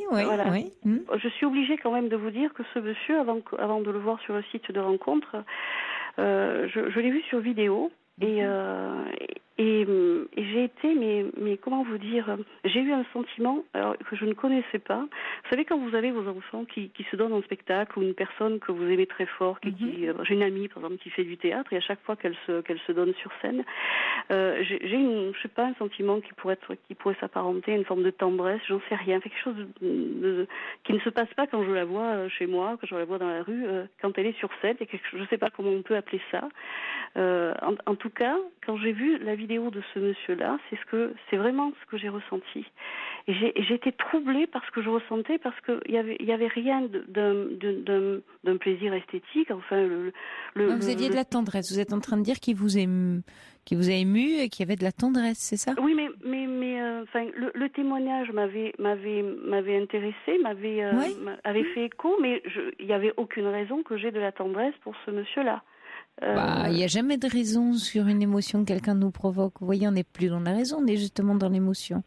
Je suis obligée quand même de vous dire que ce monsieur, avant de le voir sur le site de rencontre, je l'ai vu sur vidéo et j'ai été, mais comment vous dire, j'ai eu un sentiment que je ne connaissais pas. Vous savez, quand vous avez vos enfants qui se donnent en spectacle ou une personne que vous aimez très fort, j'ai une amie par exemple qui fait du théâtre et à chaque fois qu'elle se donne sur scène, j'ai un sentiment qui pourrait s'apparenter à une forme de tendresse, j'en sais rien, quelque chose qui ne se passe pas quand je la vois chez moi, quand je la vois dans la rue, quand elle est sur scène, je ne sais pas comment on peut appeler ça. En tout cas, quand j'ai vu la vidéo de ce monsieur-là, c'est vraiment ce que j'ai ressenti. Et j'ai été troublée par ce que je ressentais, parce qu'il y avait rien d'un plaisir esthétique. Enfin, vous aviez de la tendresse. Vous êtes en train de dire qu'il vous a ému et qu'il y avait de la tendresse, c'est ça? Oui, mais le témoignage m'avait intéressée, avait fait écho, mais il n'y avait aucune raison que j'ai de la tendresse pour ce monsieur-là. Il n'y a jamais de raison sur une émotion que quelqu'un nous provoque. Vous voyez, on n'est plus dans la raison, on est justement dans l'émotion.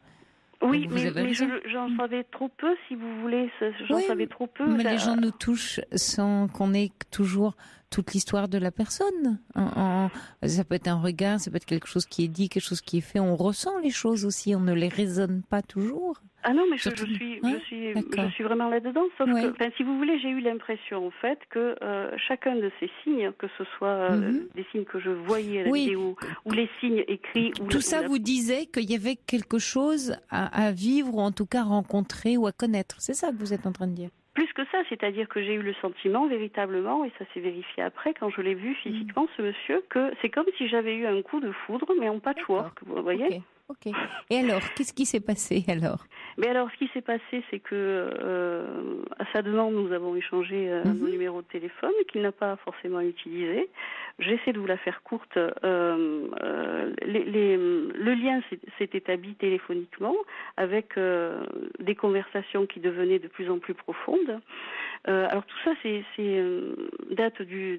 Oui, mais j'en savais trop peu, si vous voulez. J'en savais trop peu. Mais les gens nous touchent sans qu'on ait toujours toute l'histoire de la personne. Ça peut être un regard, ça peut être quelque chose qui est dit, quelque chose qui est fait. On ressent les choses aussi, on ne les raisonne pas toujours. Ah non, mais je suis vraiment là-dedans. Sauf que, si vous voulez, j'ai eu l'impression, en fait, que chacun de ces signes, que ce soit des signes que je voyais à la vidéo, ou les signes écrits... Tout ça vous disait qu'il y avait quelque chose à vivre, ou en tout cas rencontrer, ou à connaître. C'est ça que vous êtes en train de dire? Plus que ça, c'est-à-dire que j'ai eu le sentiment, véritablement, et ça s'est vérifié après, quand je l'ai vu physiquement, ce monsieur, que c'est comme si j'avais eu un coup de foudre, mais en patchwork, vous voyez. Ok. Et alors, qu'est-ce qui s'est passé alors? Mais alors, ce qui s'est passé, c'est que à sa demande, nous avons échangé nos numéros de téléphone qu'il n'a pas forcément utilisé. J'essaie de vous la faire courte. Le lien s'est établi téléphoniquement avec des conversations qui devenaient de plus en plus profondes. Alors tout ça, c'est date du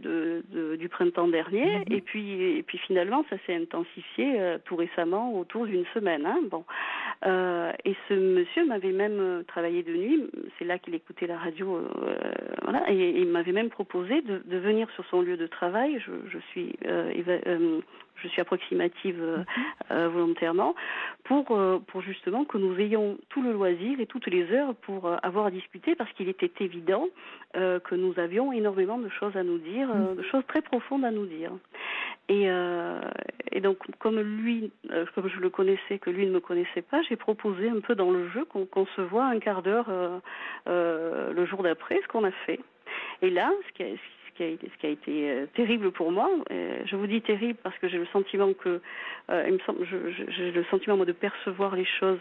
printemps dernier, et puis finalement, ça s'est intensifié tout récemment, autour d'une semaine. Et ce monsieur m'avait même travaillé de nuit. C'est là qu'il écoutait la radio, et il m'avait même proposé de venir sur son lieu de travail. Je suis approximative volontairement pour justement que nous ayons tout le loisir et toutes les heures pour avoir à discuter, parce qu'il était évident que nous avions énormément de choses à nous dire, de choses très profondes à nous dire. Et donc, comme je le connaissais, que lui ne me connaissait pas, j'ai proposé un peu dans le jeu qu'on se voit un quart d'heure le jour d'après, ce qu'on a fait. Et là, ce qui a été terrible pour moi, je vous dis terrible parce que j'ai le sentiment j'ai le sentiment moi, de percevoir les choses,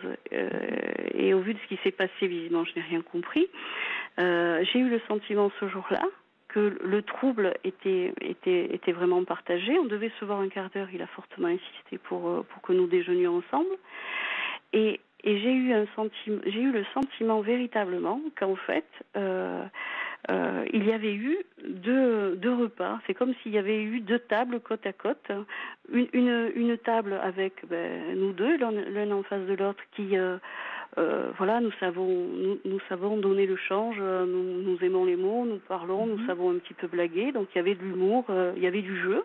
et au vu de ce qui s'est passé, visiblement je n'ai rien compris. J'ai eu le sentiment ce jour-là que le trouble était vraiment partagé. On devait se voir un quart d'heure. Il a fortement insisté pour que nous déjeunions ensemble. Et j'ai eu le sentiment véritablement qu'en fait, il y avait eu deux repas. C'est comme s'il y avait eu 2 tables côte à côte. Une table avec nous deux, l'un en face de l'autre, qui nous savons donner le change, nous aimons les mots, nous parlons, nous savons un petit peu blaguer. Donc il y avait de l'humour, il y avait du jeu.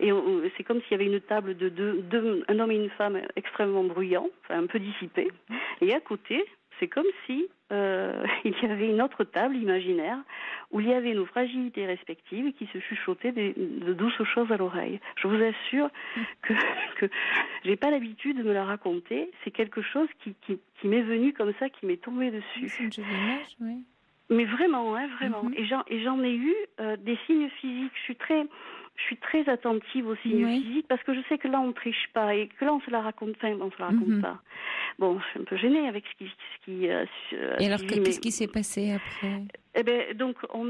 Et c'est comme s'il y avait une table de un homme et une femme extrêmement bruyants, un peu dissipés. Et à côté, c'est comme si il y avait une autre table imaginaire où il y avait nos fragilités respectives qui se chuchotaient de douces choses à l'oreille. Je vous assure que j'ai pas l'habitude de me la raconter. C'est quelque chose qui m'est venu comme ça, qui m'est tombé dessus. C'est une jolie image, oui. Mais vraiment, vraiment. Mm-hmm. Et j'en ai eu des signes physiques. Je suis très attentive aux signes physiques parce que je sais que là on triche pas et que là on se la raconte pas. pas. Bon, je suis un peu gênée avec ce qui et alors qu'est-ce qui s'est passé après? Eh ben donc on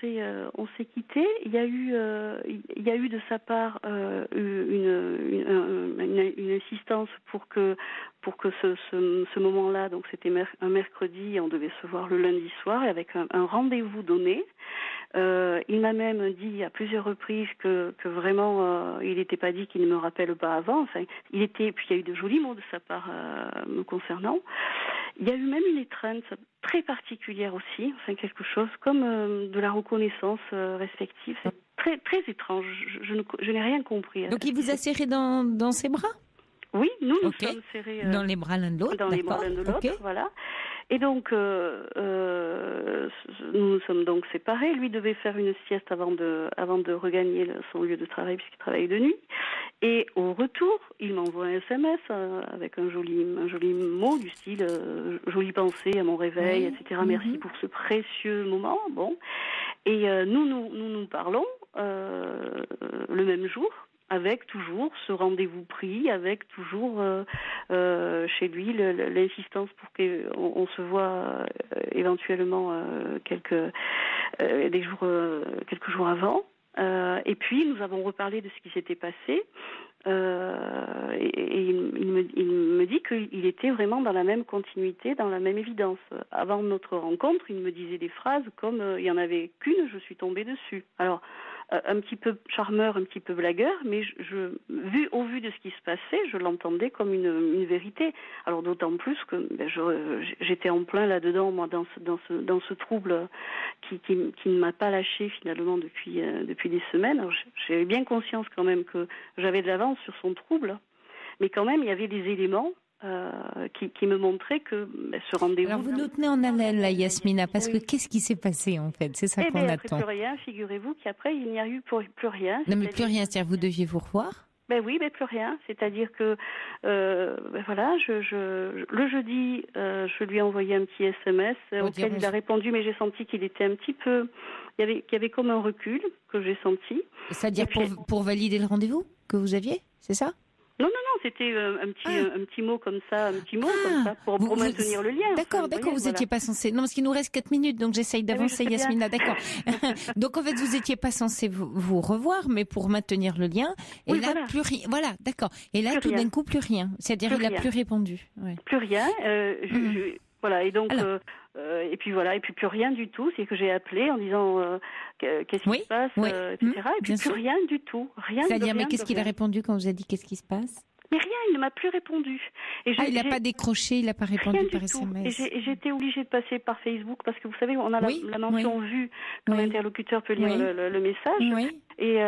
s'est quitté. Il y a eu de sa part une insistance pour que ce moment-là, donc c'était un mercredi, on devait se voir le lundi soir et avec un rendez-vous donné. Il m'a même dit à plusieurs reprises que vraiment il n'était pas dit qu'il ne me rappelle pas avant. Enfin, puis il y a eu de jolis mots de sa part me concernant. Il y a eu même une étreinte très particulière aussi, enfin quelque chose comme de la reconnaissance respective. C'est très très étrange. Je n'ai rien compris. Donc il vous a serré dans ses bras? Oui, nous sommes serrés dans les bras l'un de l'autre. Dans les bras l'un de l'autre, voilà. Et donc, nous nous sommes donc séparés. Lui devait faire une sieste avant de regagner son lieu de travail puisqu'il travaille de nuit. Et au retour, il m'envoie un SMS avec un joli mot du style jolie pensée à mon réveil, etc. Merci pour ce précieux moment. Bon. Et nous parlons le même jour, avec toujours ce rendez-vous pris, avec toujours chez lui l'insistance pour qu'on se voit éventuellement quelques jours avant. Et puis nous avons reparlé de ce qui s'était passé. Et il me dit qu'il était vraiment dans la même continuité, dans la même évidence. Avant notre rencontre, il me disait des phrases comme il y en avait qu'une, je suis tombée dessus. Alors un petit peu charmeur, un petit peu blagueur, mais au vu de ce qui se passait, je l'entendais comme une vérité. Alors d'autant plus que j'étais en plein là-dedans, moi, dans ce trouble qui ne m'a pas lâché finalement depuis des semaines. Alors, j'avais bien conscience quand même que j'avais de l'avance sur son trouble, mais quand même il y avait des éléments qui me montraient que ce rendez-vous... Alors vous nous tenez en haleine là, Yasmina, parce que qu'est-ce qui s'est passé en fait? C'est ça qu'on attend. Plus rien, figurez-vous qu'après il n'y a eu plus rien. Non mais plus rien, c'est-à-dire vous deviez vous revoir? Oui, mais plus rien. C'est-à-dire que le jeudi, je lui ai envoyé un petit SMS auquel il a répondu, mais j'ai senti qu'il était un petit peu... qu'il y avait comme un recul que j'ai senti. C'est-à-dire pour valider le rendez-vous que vous aviez, c'est ça? Non, c'était un petit mot comme ça, pour maintenir le lien. D'accord, vous n'étiez pas censé... Non, parce qu'il nous reste 4 minutes, donc j'essaye d'avancer, Yasmina, d'accord. Donc en fait, vous n'étiez pas censé vous revoir, mais pour maintenir le lien. Et là, plus rien. Voilà, d'accord. Et là, tout d'un coup, plus rien. C'est-à-dire, il n'a plus répondu. Ouais. Plus rien. Voilà, et donc... et puis plus rien du tout. C'est que j'ai appelé en disant qu'est-ce qui se passe, etc. Et puis plus rien du tout. C'est-à-dire, mais qu'est-ce qu'il a répondu quand vous avez dit qu'est-ce qui se passe? Mais rien, il ne m'a plus répondu. Et il n'a pas décroché, il n'a pas répondu par SMS. Et j'étais obligée de passer par Facebook parce que vous savez, on a la mention vue quand l'interlocuteur peut lire le message. Oui. Et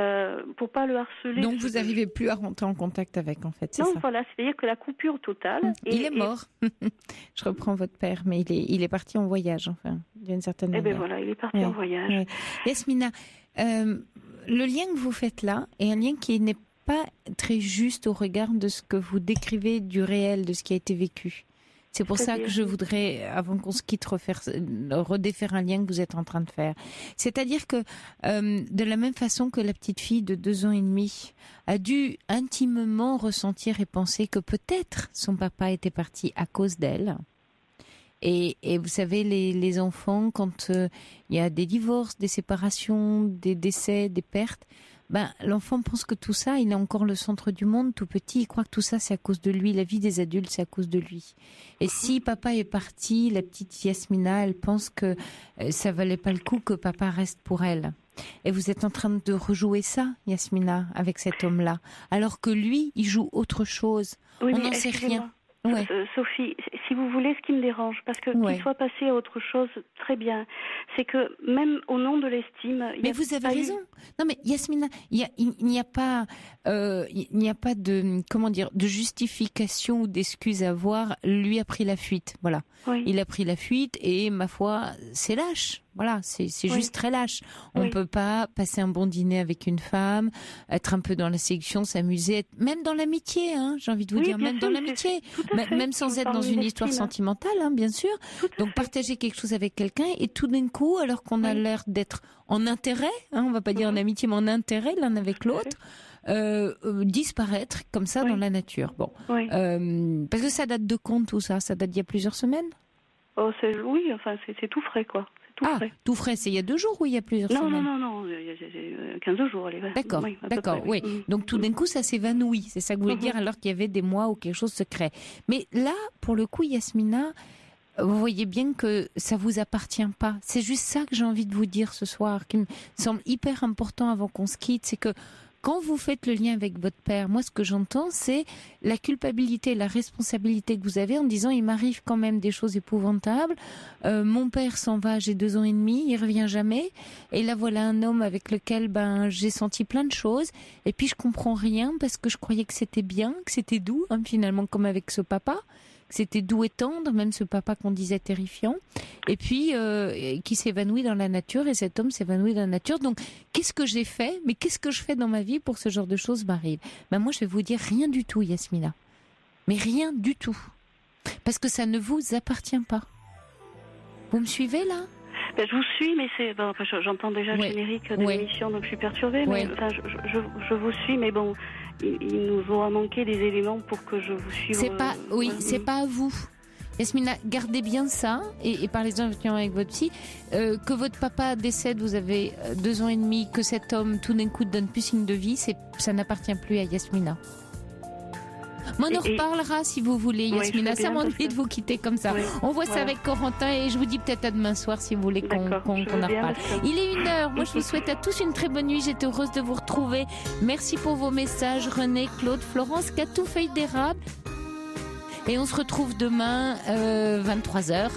pour pas le harceler. Donc vous n'arrivez plus à rentrer en contact avec, en fait, c'est ça? Non, voilà, c'est-à-dire que la coupure totale. Il est mort. Je reprends votre père, mais il est parti en voyage, enfin, d'une certaine manière. Ben voilà, il est parti en voyage. Ouais. Yasmina, le lien que vous faites là est un lien qui n'est pas très juste au regard de ce que vous décrivez du réel, de ce qui a été vécu. C'est pour ça que je voudrais, avant qu'on se quitte, redéfaire un lien que vous êtes en train de faire. C'est-à-dire que, de la même façon que la petite fille de 2 ans et demi a dû intimement ressentir et penser que peut-être son papa était parti à cause d'elle, Et vous savez, les enfants, quand il y a des divorces, des séparations, des décès, des pertes, l'enfant pense que tout ça, il est encore le centre du monde, tout petit, il croit que tout ça c'est à cause de lui, la vie des adultes c'est à cause de lui. Et si papa est parti, la petite Yasmina, elle pense que ça valait pas le coup que papa reste pour elle. Et vous êtes en train de rejouer ça, Yasmina, avec cet homme-là, alors que lui, il joue autre chose. Oui, on n'en sait rien. Ouais. Sophie, si vous voulez, ce qui me dérange, parce que qu'il soit passé à autre chose, très bien, c'est que même au nom de l'estime... Mais vous avez raison. Non mais Yasmina, il n'y a pas de, comment dire, de justification ou d'excuse à avoir. Lui a pris la fuite, voilà. Oui. Il a pris la fuite et ma foi, c'est lâche. Voilà, c'est juste très lâche. On peut pas passer un bon dîner avec une femme, être un peu dans la séduction, s'amuser, même dans l'amitié, hein, j'ai envie de vous dire, même dans l'amitié, même sans être dans une histoire sentimentale, hein, bien sûr. Donc partager quelque chose avec quelqu'un et tout d'un coup, alors qu'on a l'air d'être en intérêt, hein, on va pas dire en amitié, mais en intérêt l'un avec l'autre, disparaître comme ça dans la nature. Bon, parce que ça date de quand tout ça? Ça date d'il y a plusieurs semaines? Oh, oui, enfin c'est tout frais quoi. Tout frais, c'est il y a 2 jours ou il y a plusieurs semaines? Non, il y a 15 jours. Allez, d'accord, oui. Donc tout d'un coup, ça s'évanouit. C'est ça que vous voulez dire, alors qu'il y avait des mois où quelque chose se crée. Mais là, pour le coup, Yasmina, vous voyez bien que ça vous appartient pas. C'est juste ça que j'ai envie de vous dire ce soir, qui me semble hyper important avant qu'on se quitte, c'est que quand vous faites le lien avec votre père, moi ce que j'entends c'est la culpabilité, la responsabilité que vous avez en disant il m'arrive quand même des choses épouvantables, mon père s'en va, j'ai 2 ans et demi, il revient jamais, et là voilà un homme avec lequel j'ai senti plein de choses, et puis je comprends rien parce que je croyais que c'était bien, que c'était doux, hein, finalement comme avec ce papa, que c'était doux et tendre, même ce papa qu'on disait terrifiant, et puis qui s'évanouit dans la nature, et cet homme s'évanouit dans la nature. Donc qu'est-ce que j'ai fait? Mais qu'est-ce que je fais dans ma vie pour que ce genre de choses m'arrive? Moi je vais vous dire rien du tout, Yasmina, mais rien du tout, parce que ça ne vous appartient pas. Vous me suivez là? Je vous suis, mais j'entends déjà le générique de l'émission, donc je suis perturbée, mais je vous suis, mais bon, il nous aura manqué des éléments pour que je vous suive. C'est pas à vous. Yasmina, gardez bien ça et parlez-en avec votre psy. Que votre papa décède, vous avez 2 ans et demi, que cet homme tout d'un coup donne plus signe de vie, ça n'appartient plus à Yasmina. On en reparlera si vous voulez, Yasmina. Ça m'ennuie de vous quitter comme ça. On voit ça avec Corentin et je vous dis peut-être à demain soir si vous voulez qu'on en reparle. Il est 1h. Moi, je vous souhaite à tous une très bonne nuit. J'étais heureuse de vous retrouver. Merci pour vos messages, René, Claude, Florence, Catou, Feuille d'érable. Et on se retrouve demain, 23h.